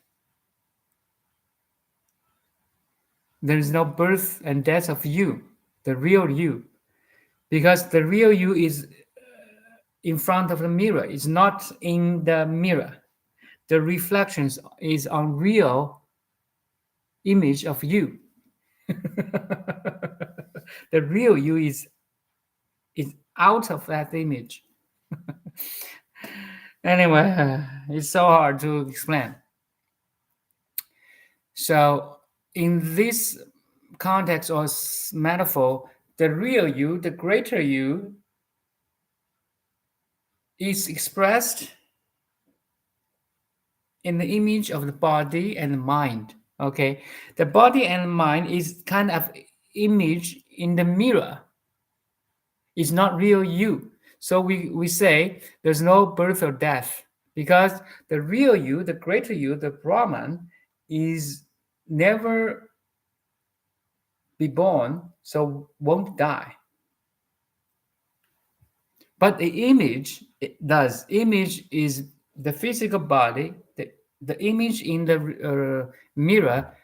There is no birth and death of you, the real you, because the real you is in front of the mirror. It's not in the mirror. The reflections is unreal image of you. The real you is out of that image. Anyway, it's so hard to explain. So in this context or metaphor, the real you, the greater you, is expressed in the image of the body and the mind. Okay, the body and mind is kind of image in the mirror. It's not real you. So we say there's no birth or death because the real you, the greater you, the Brahman, is never be born, so won't die. But the image, it does. Image is the physical body. The image in the mirror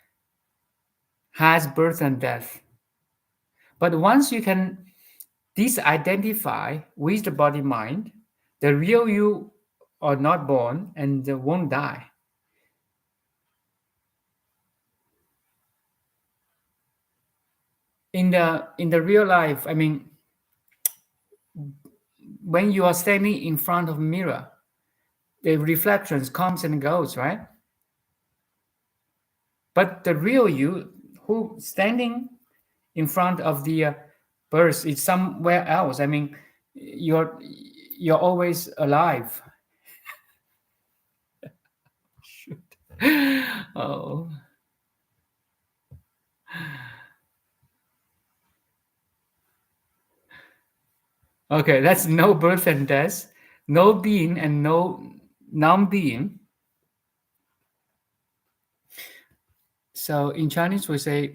has birth and death. But once you can disidentify with the body mind, the real you are not born and won't die. In the real life, I mean, when you are standing in front of a mirror, the reflections comes and goes, right? But the real you, who standing in front of the birth, is somewhere else. I mean, you're always alive. Shoot. Oh, Okay, that's no birth and death, no being and no non-being. So in Chinese we say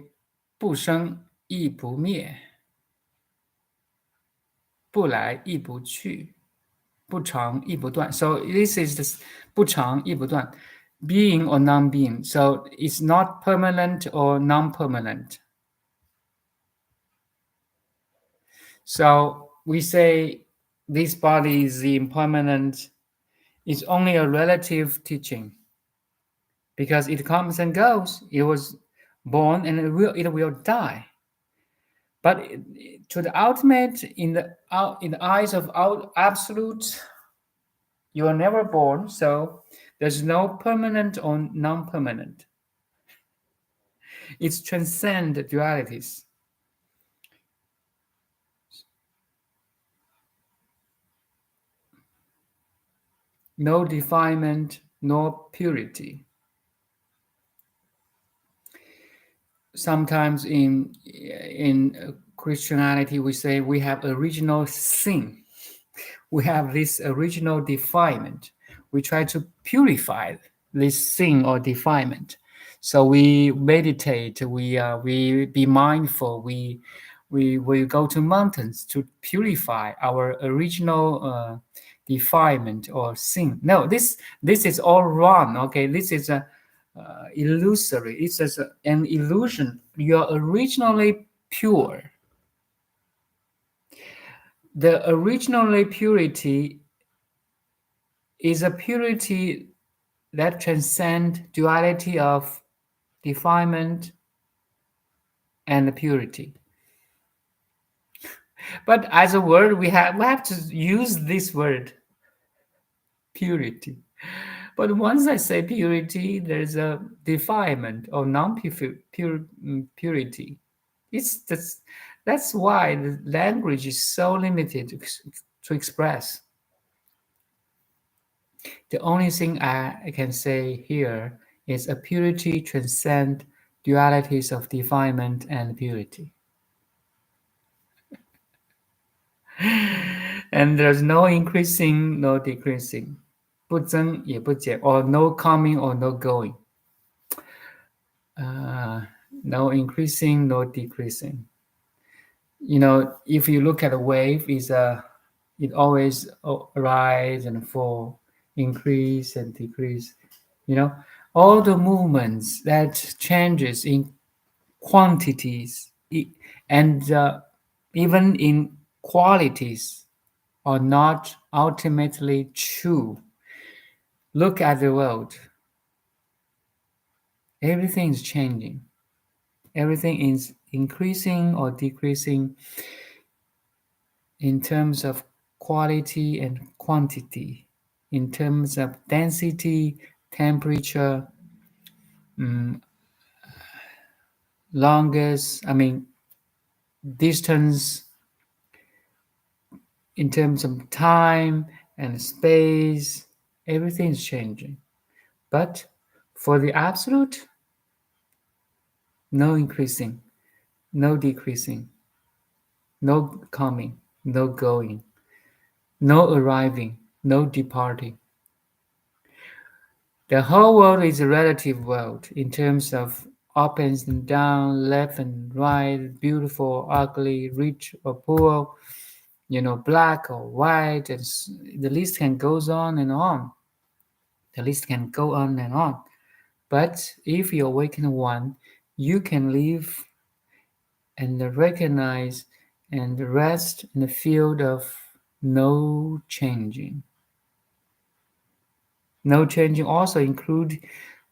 不生亦不灭，不来亦不去，不长亦不断. So this is this 不长亦不断, being or non-being. So it's not permanent or non-permanent. So we say this body is impermanent. It's only a relative teaching because it comes and goes. It was born and it will die. But to the ultimate, in the eyes of absolute, you are never born. So there's no permanent or non-permanent. It's transcend dualities. No defilement, no purity. Sometimes in Christianity we say we have original sin. We have this original defilement. We try to purify this sin or defilement. So we meditate. We be mindful. We go to mountains to purify our original defilement or sin. No, this is all wrong. Okay, this is a illusory. It's just an illusion. You are originally pure. The originally purity is a purity that transcends duality of defilement and purity. But as a word, we have to use this word, purity. But once I say purity, there's a defilement or non-purity. That's why the language is so limited to express. The only thing I can say here is a purity transcends dualities of defilement and purity. And there's no increasing, no decreasing. 不增也不减, or no coming or no going. No increasing, no decreasing. You know, if you look at a wave, it always rise and fall, increase and decrease. You know, all the movements that changes in quantities and even in qualities are not ultimately true. Look at the world. Everything is changing. Everything is increasing or decreasing in terms of quality and quantity, in terms of density, temperature, distance, in terms of time and space, everything is changing. But for the absolute, no increasing, no decreasing, no coming, no going, no arriving, no departing. The whole world is a relative world in terms of up and down, left and right, beautiful, ugly, rich or poor, black or white, and the list can goes on and on. The list can go on and on. But if you awaken one, you can live and recognize and rest in the field of no changing. No changing also include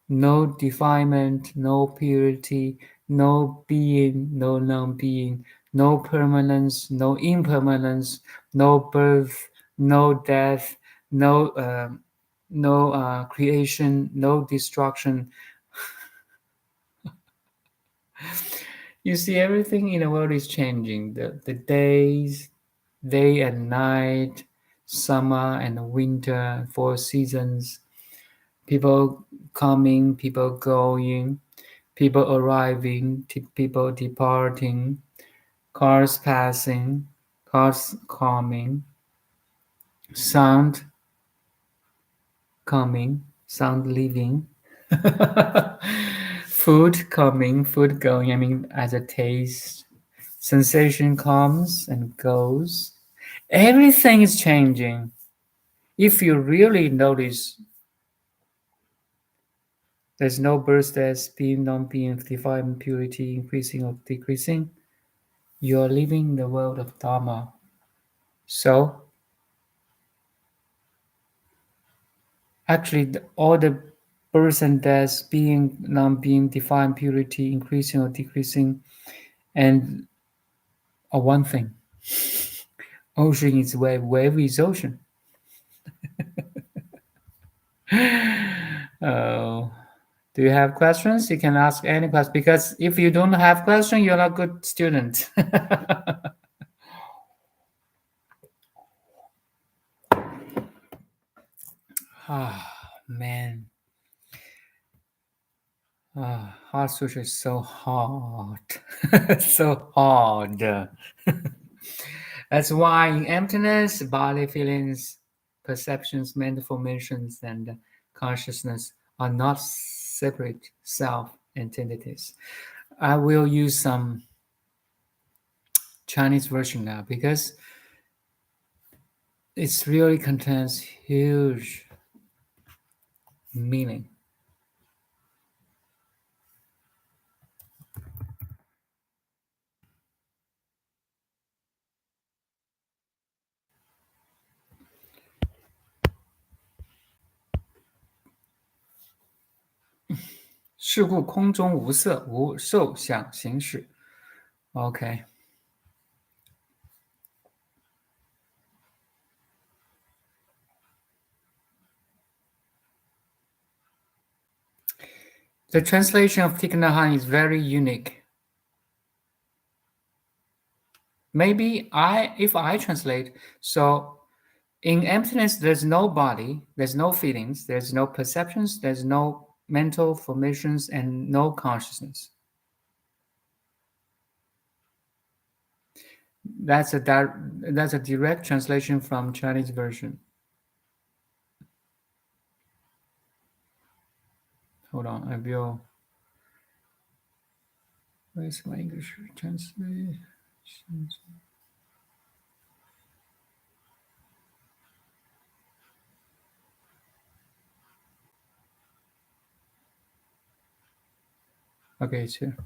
no defilement, no purity, no being, no non-being, no permanence, no impermanence, no birth, no death, no creation, no destruction. You see, everything in the world is changing. The days, day and night, summer and winter, 4 seasons, people coming, people going, people arriving, people departing, cars passing, heart calming, sound calming, sound living, food calming, food going, I mean, as a taste, sensation comes and goes. Everything is changing. If you really notice, there's no birth, death, being, non-being, divine purity, increasing or decreasing. You're living in the world of Dharma. So, actually, all the birth and death, being, non-being, divine purity, increasing or decreasing, and are one thing. Ocean is wave, wave is ocean. Oh, do you have questions? You can ask any question, because if you don't have question, you're not a good student. Man. Heart sutra is so hard. So hard. That's why in emptiness, body feelings, perceptions, mental formations, and consciousness are not separate self entities. I will use some Chinese version now because it really contains huge meaning. 是故空中无色，无受想行识。Okay. The translation of Thich Nhat Hanh is very unique. Maybe if I translate, so in emptiness, there's no body, there's no feelings, there's no perceptions, there's no mental formations, and no consciousness. That's a direct translation from Chinese version. Hold on, I will. Where's my English translation? Okay, it's here.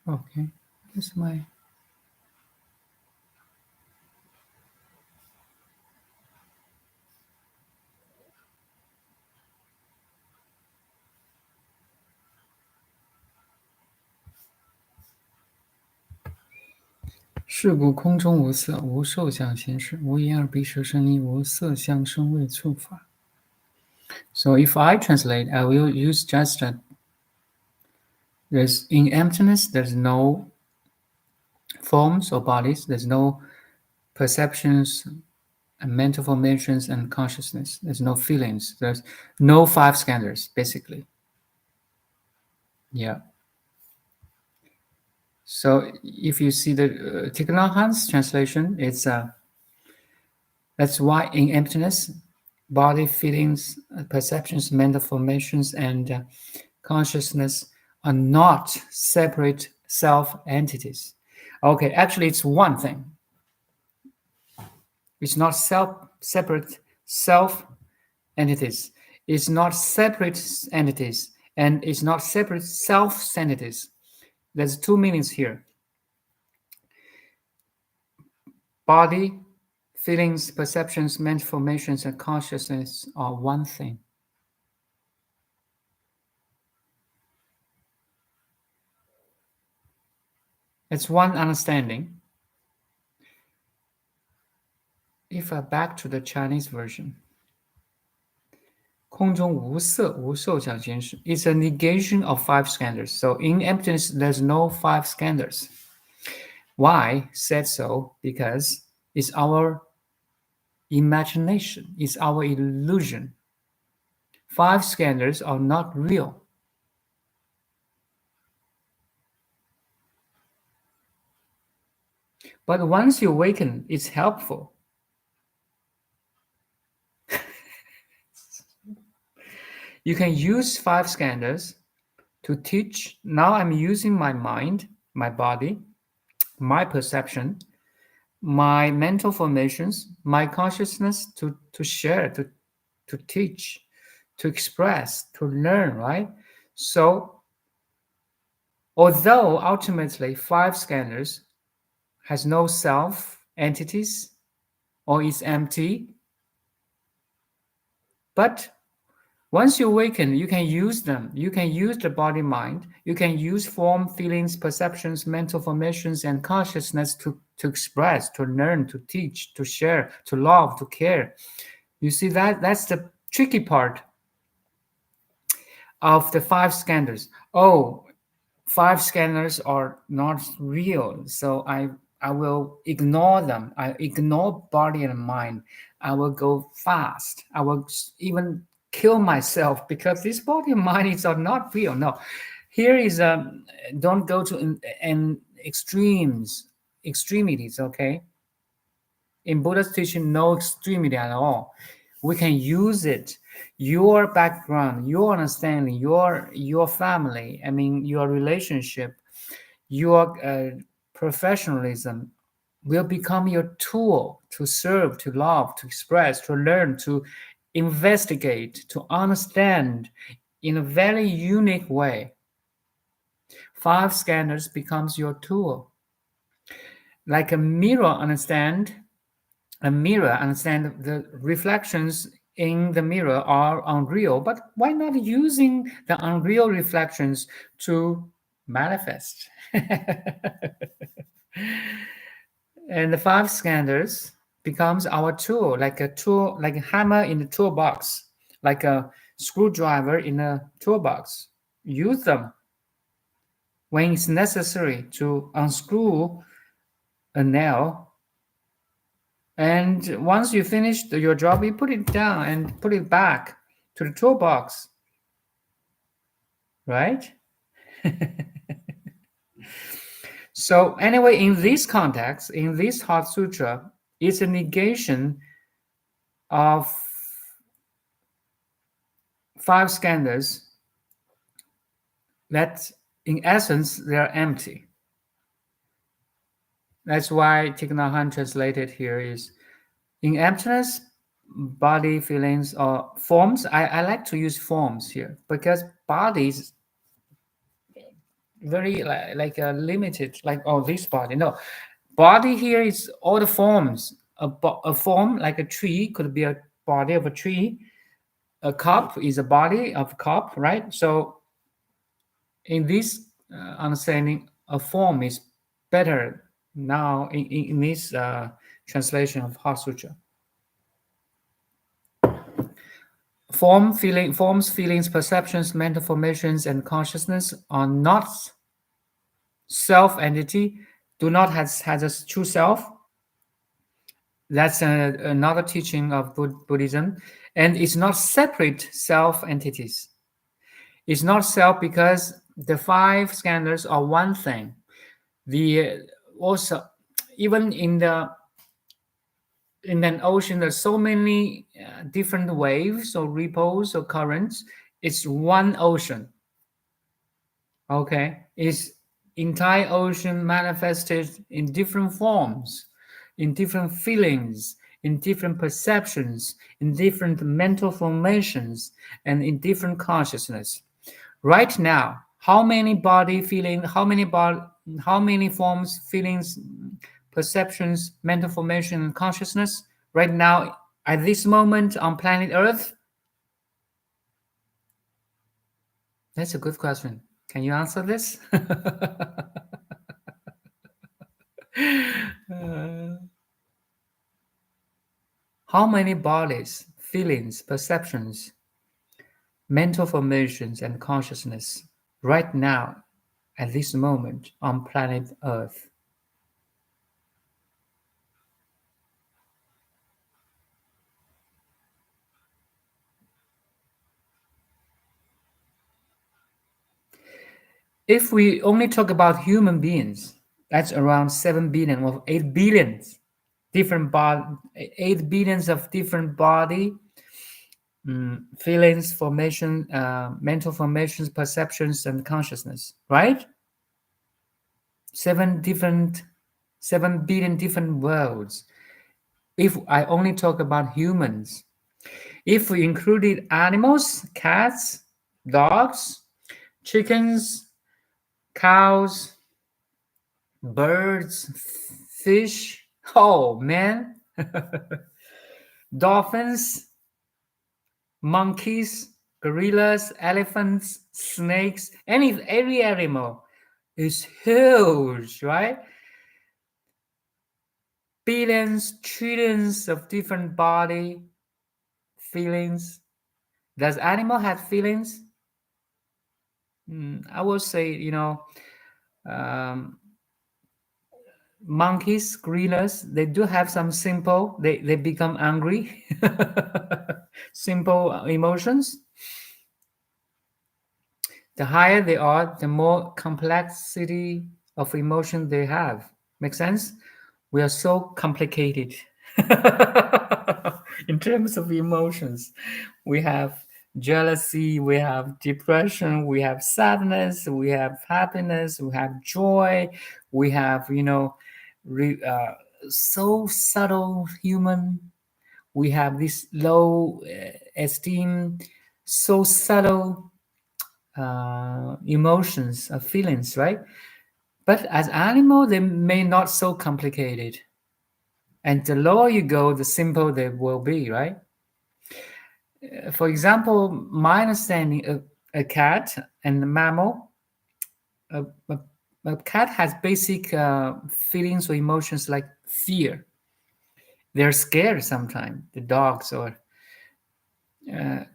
Okay, this is my. 是故空中无色，无受想行识，无眼耳鼻舌身意，无色香声味触法。So if I translate, I will use just that. There's in emptiness, there's no forms or bodies, there's no perceptions and mental formations and consciousness. There's no feelings. There's no five skandhas, basically. Yeah. So if you see the Thich Nhat Hanh's translation, it's that's why in emptiness, body, feelings, perceptions, mental formations, and consciousness are not separate self entities. Okay, actually, it's one thing. It's not separate self entities. It's not separate entities, and it's not separate self entities. There's two meanings here. Body, feelings, perceptions, mental formations, and consciousness are one thing. It's one understanding. If I back to the Chinese version, 空中无色无受想行识 is a negation of five skandhas. So in emptiness, there's no five skandhas. Why said so? Because it's our imagination, it's our illusion. 5 skandhas are not real. But once you awaken, it's helpful. You can use 5 skandhas to teach. Now I'm using my mind, my body, my perception, my mental formations, my consciousness to share, to teach, to express, to learn, right? So, although ultimately 5 skandhas has no self entities or is empty, but once you awaken, you can use them. You can use the body mind. You can use form, feelings, perceptions, mental formations, and consciousness to express, to learn, to teach, to share, to love, to care. You see, that's the tricky part of the 5 skandhas. Oh, 5 skandhas are not real, so I will ignore them. I ignore body and mind. I will go fast. I will even kill myself because this body and mind are not real. No, here is don't go to extremities. Okay, in Buddha's teaching, no extremity at all. We can use it. Your background, your understanding, your family. I mean, your relationship, your professionalism will become your tool to serve, to love, to express, to learn, to investigate, to understand in a very unique way. 5 skandhas becomes your tool. Like a mirror, understand the reflections in the mirror are unreal, but why not using the unreal reflections to manifest? And the 5 skandhas becomes our tool, like a hammer in the toolbox, like a screwdriver in a toolbox. Use them when it's necessary to unscrew a nail. And once you finish your job, you put it down and put it back to the toolbox, right? So anyway, in this context, in this Heart Sutra, it's a negation of 5 skandhas that in essence they're empty. That's why Thich Nhat Hanh translated here is in emptiness, body, feelings, or forms. I like to use forms here because bodies very like limited, like this body. No, body here is all the forms. A form like a tree could be a body of a tree. A cup is a body of a cup, right? So in this understanding, a form is better now in this translation of Heart Sutra. Forms, feelings, perceptions, mental formations, and consciousness are not self-entity, do not has a true self. That's another teaching of Buddhism. And it's not separate self-entities. It's not self because the 5 skandhas are one thing. The also even in an ocean, there's so many different waves or ripples or currents. It's one ocean. Okay, it's entire ocean manifested in different forms, in different feelings, in different perceptions, in different mental formations, and in different consciousness. Right now, how many body feeling, how many forms, feelings, perceptions, mental formation, and consciousness right now at this moment on planet Earth? That's a good question. Can you answer this? How many bodies, feelings, perceptions, mental formations, and consciousness right now at this moment on planet Earth? If we only talk about human beings, that's around 7 billion or 8 billions different 8 billions of different body, feelings, formation, mental formations, perceptions, and consciousness, right? 7 billion different worlds. If I only talk about humans, if we included animals, cats, dogs, chickens, cows, birds, fish, oh man, dolphins, monkeys, gorillas, elephants, snakes, every animal is huge, right? Billions, trillions of different body feelings. Does animal have feelings? I would say, monkeys, gorillas, they do have some simple, they become angry, simple emotions. The higher they are, the more complexity of emotion they have. Make sense? We are so complicated in terms of emotions. We have jealousy, we have depression, we have sadness, we have happiness, we have joy, we have, so subtle human. We have this low esteem, so subtle emotions, feelings, right? But as animal, they may not so complicated. And the lower you go, the simpler they will be, right? For example, my understanding of a cat and a mammal, a, a, a cat has basic feelings or emotions like fear. They're scared sometimes. The dogs or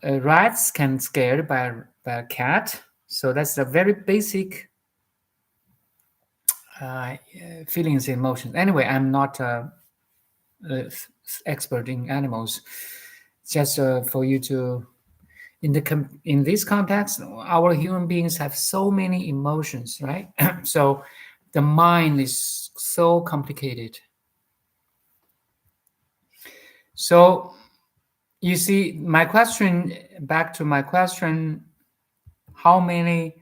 rats can scared by a cat. So that's a very basic feelings and emotions. Anyway, I'm not expert in animals. Just for you to, in this context, our human beings have so many emotions, right? So the mind is so complicated. So you see, back to my question, how many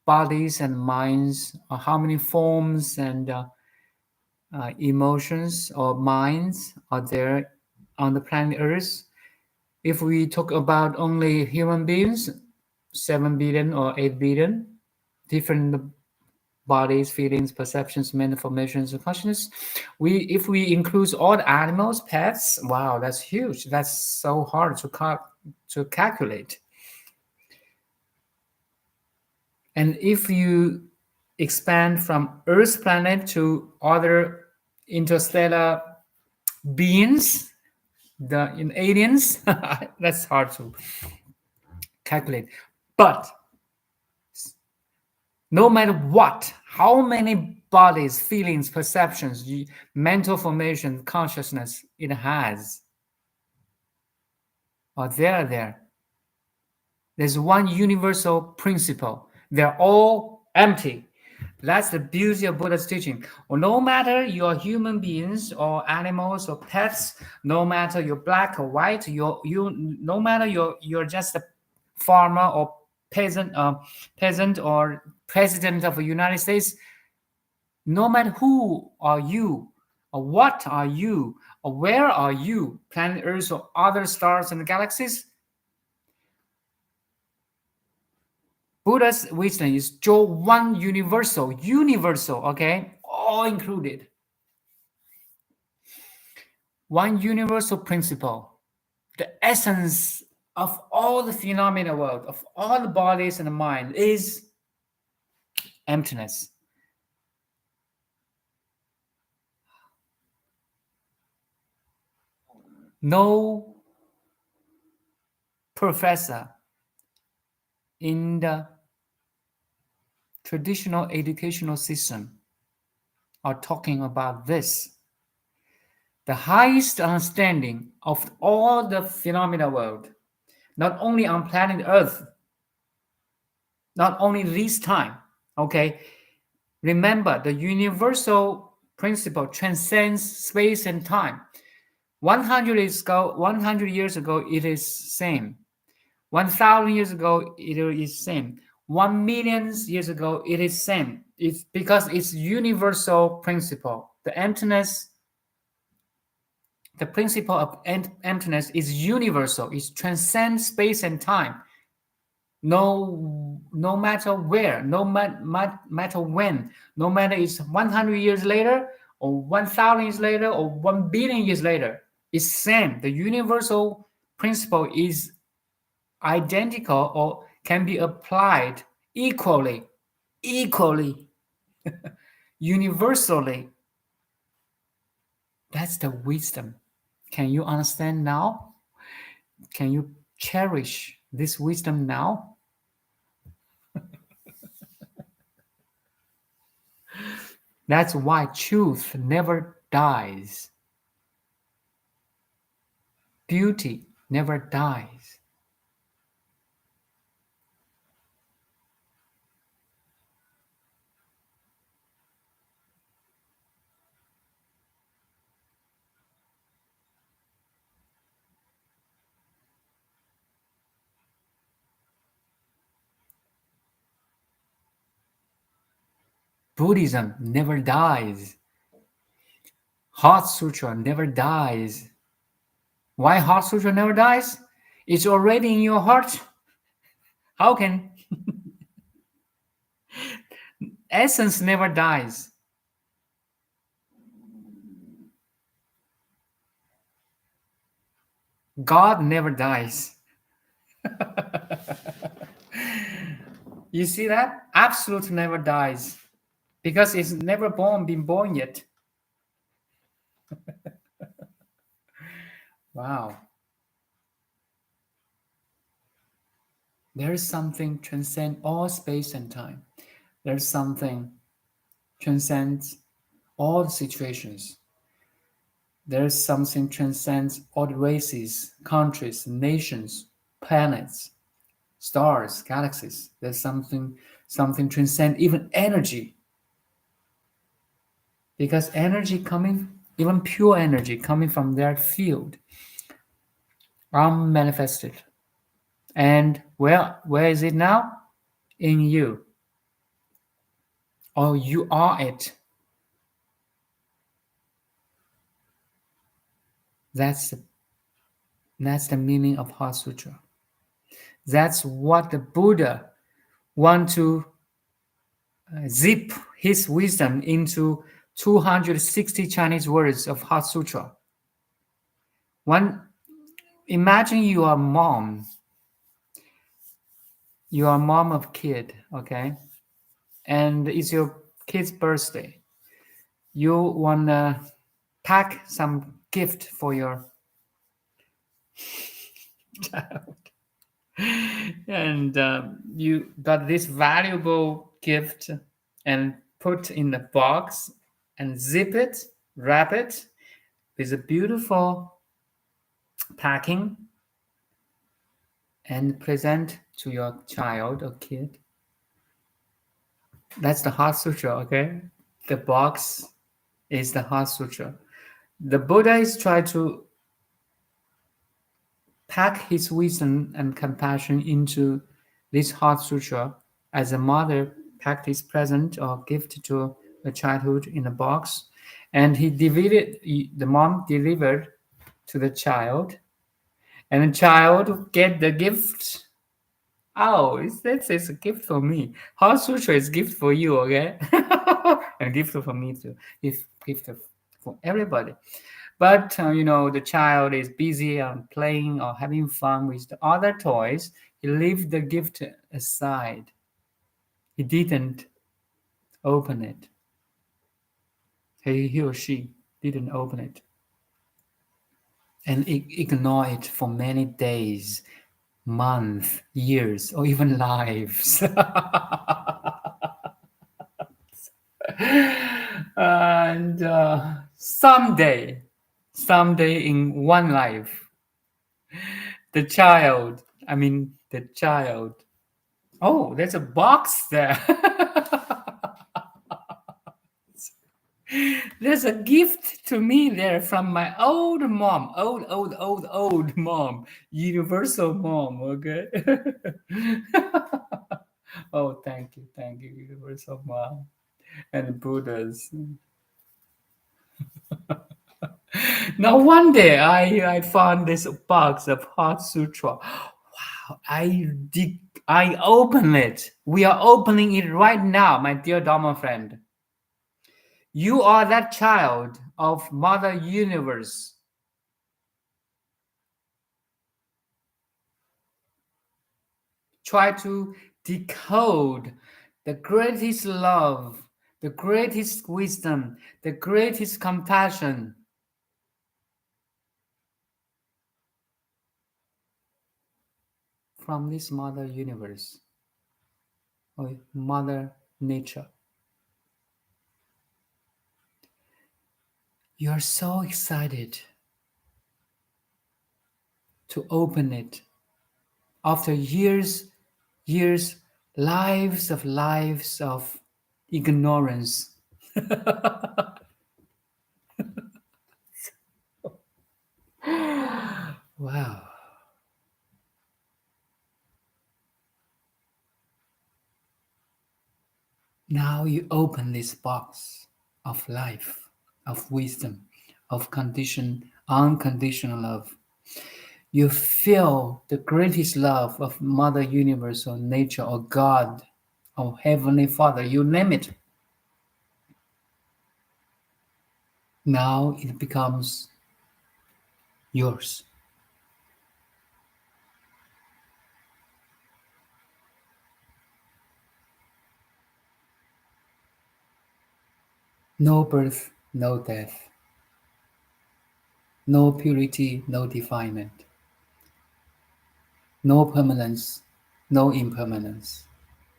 bodies and minds, or how many forms and emotions or minds are there on the planet Earth? If we talk about only human beings, 7 billion or 8 billion different bodies, feelings, perceptions, mental formations, and consciousness. If we include all the animals, pets, wow, that's huge. That's so hard to calculate. And if you expand from Earth's planet to other interstellar beings, in aliens, that's hard to calculate. But no matter what, how many bodies, feelings, perceptions, mental formation, consciousness it has, are there. There's one universal principle. They're all empty. That's the beauty of Buddha's teaching. Or no matter you're human beings or animals or pets, no matter you're black or white, no matter you're just a farmer or peasant or president of the United States, no matter who are you or what are you or where are you, planet Earth or other stars and galaxies, Buddha's wisdom is just one universal, okay? All included. One universal principle. The essence of all the phenomena world, of all the bodies and the mind is emptiness. No professor in the traditional educational system are talking about this. The highest understanding of all the phenomena world, not only on planet Earth, not only this time, Okay, remember the universal principle transcends space and time. 100 years ago, it is same. 1,000 years ago, it is same. 1,000,000 years ago, it is same. It's because it's universal principle. The emptiness, the principle of emptiness is universal. It transcends space and time. No matter where, matter when, no matter it's 100 years later or 1,000 years later or 1,000,000,000 years later, it's same. The universal principle is identical or can be applied equally, universally. That's the wisdom. Can you understand now? Can you cherish this wisdom now? That's why truth never dies. Beauty never dies. Buddhism never dies. Heart Sutra never dies. Why Heart Sutra never dies? It's already in your heart. How can? Essence never dies. God never dies. You see that? Absolute never dies. Because it's never been born yet. Wow. There is something transcends all space and time. There's something transcends all the situations. There's something transcends all the races, countries, nations, planets, stars, galaxies. There's something transcends even energy. Because energy coming, even pure energy coming from their field, unmanifested. And where is it now? In you. Or you are it. That's the meaning of Heart Sutra. That's what the Buddha want to zip his wisdom into 260 Chinese words of Heart Sutra. Imagine you are mom. You are mom of kid, okay? And it's your kid's birthday. You want to pack some gift for your child. And you got this valuable gift and put in the box and zip it, wrap it with a beautiful packing and present to your child or kid. That's the Heart Sutra, okay? The box is the Heart Sutra. The Buddha is trying to pack his wisdom and compassion into this Heart Sutra as a mother packed his present or gift to a childhood in a box, and the mom delivered to the child, and the child get the gift. Oh, this is a gift for me. Heart Sutra is gift for you, okay? And gift for me too. It's gift for everybody. But the child is busy playing or having fun with the other toys. He left the gift aside. He didn't open it. He or she didn't open it and ignore it for many days, months, years, or even lives. And someday in one life, the child, oh, there's a box there. There's a gift to me there from my old mom, old mom, universal mom, okay? Oh, thank you, universal mom and Buddhas. Now, one day I found this box of Heart Sutra. Wow, I open it. We are opening it right now, my dear Dharma friend. You are that child of Mother Universe. Try to decode the greatest love, the greatest wisdom, the greatest compassion from this Mother Universe or Mother Nature. You are so excited to open it after years, lives of ignorance. Wow. Now you open this box of life, of wisdom, of unconditional love. You feel the greatest love of Mother Universe or nature or God or Heavenly Father, you name it. Now it becomes yours. No birth, no death. No purity, no defilement. No permanence, no impermanence.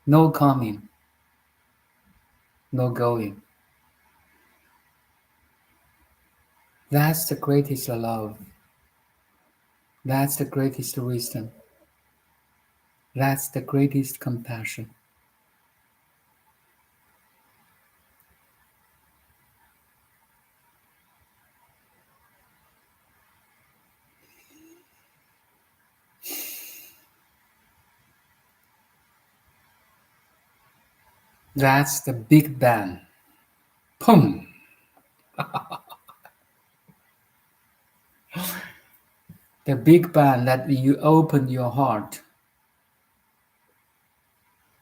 No coming, no going. That's the greatest love. That's the greatest wisdom. That's the greatest compassion. That's the Big Bang. Boom! The Big Bang that you open your heart.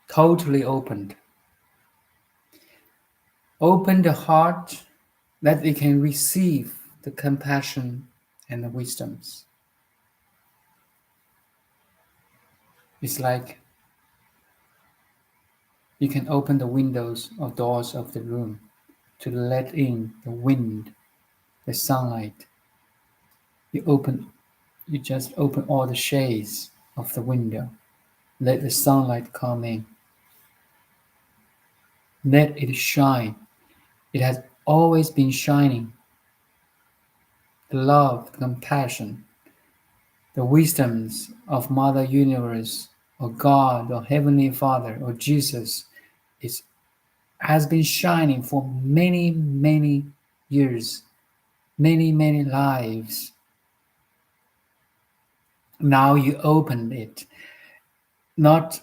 Totally opened. Open the heart that it can receive the compassion and the wisdoms. It's like you can open the windows or doors of the room to let in the wind, the sunlight. You just open all the shades of the window. Let the sunlight come in. Let it shine. It has always been shining. The love, the compassion, the wisdoms of Mother Universe or God or Heavenly Father or Jesus has been shining for many, many years, many, many lives. Now you open it, not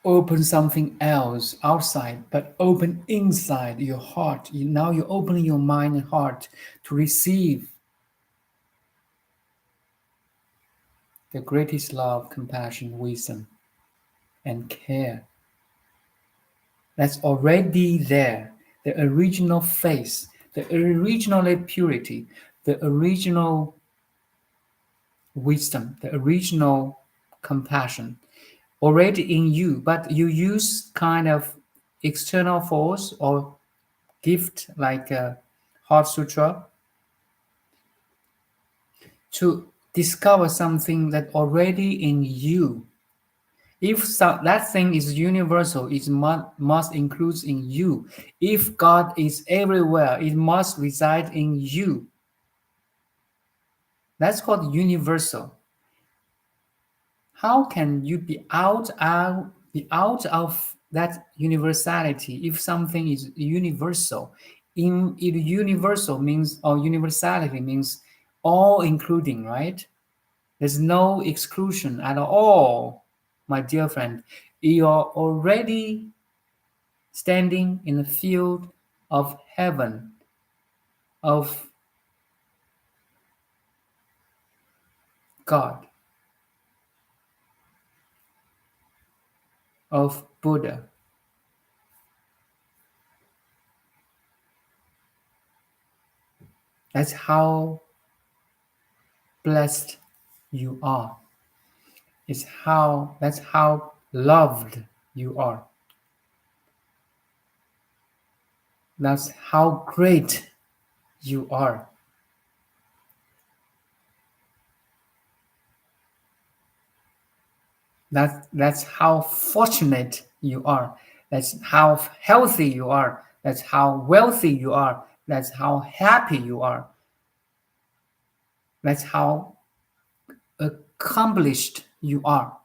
open something else outside, but open inside your heart. Now you open your mind and heart to receive the greatest love, compassion, wisdom, and care. That's already there. The original face, the original purity, the original wisdom, the original compassion already in you, but you use kind of external force or gift like a Heart Sutra to discover something that already in you. If that thing is universal, it must include in you. If God is everywhere, it must reside in you. That's called universal. How can you be out of that universality. If something is universal, universal means, or universality means all including, right? There's no exclusion at all, my dear friend. You are already standing in the field of heaven, of God, of Buddha. That's how blessed you are. That's how loved you are. That's how great you are. That's how fortunate you are. That's how healthy you are. That's how wealthy you are. That's how happy you are. That's how accomplished you are.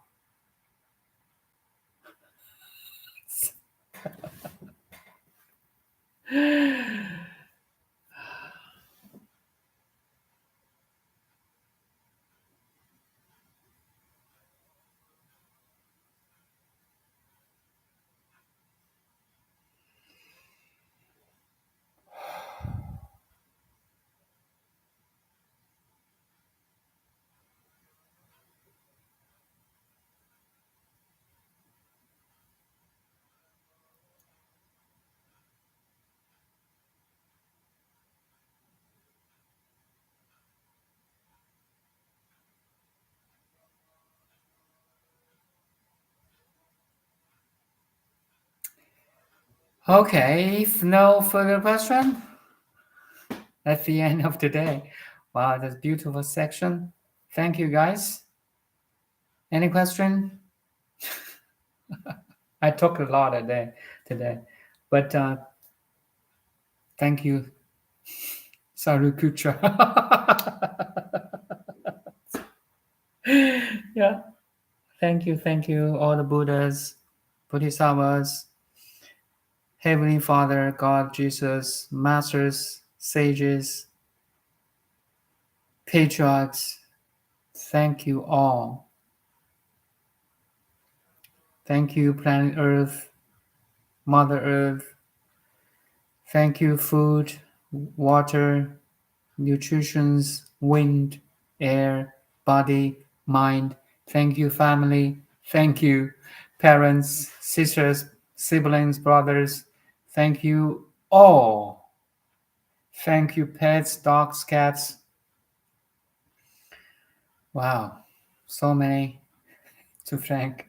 Okay, if no further question, that's the end of today. Wow, that's a beautiful section. Thank you, guys. Any question? I talked a lot today, but thank you, Sariputra. Yeah, thank you, all the Buddhas, Bodhisattvas, Heavenly Father, God, Jesus, masters, sages, patriarchs. Thank you all. Thank you, planet Earth, Mother Earth. Thank you, food, water, nutrition, wind, air, body, mind. Thank you, family. Thank you, parents, sisters, siblings, brothers. Thank you all. Thank you, pets, dogs, cats. Wow, so many to thank.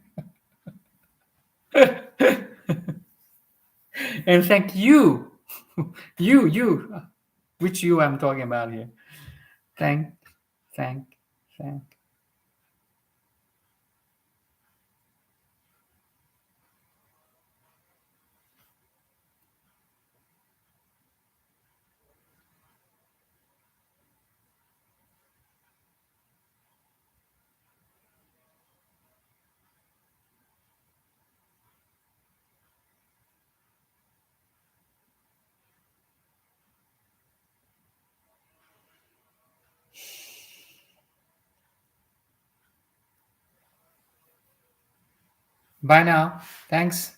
And thank you, you, which you I'm talking about here. Thank, thank, thank. Bye now. Thanks.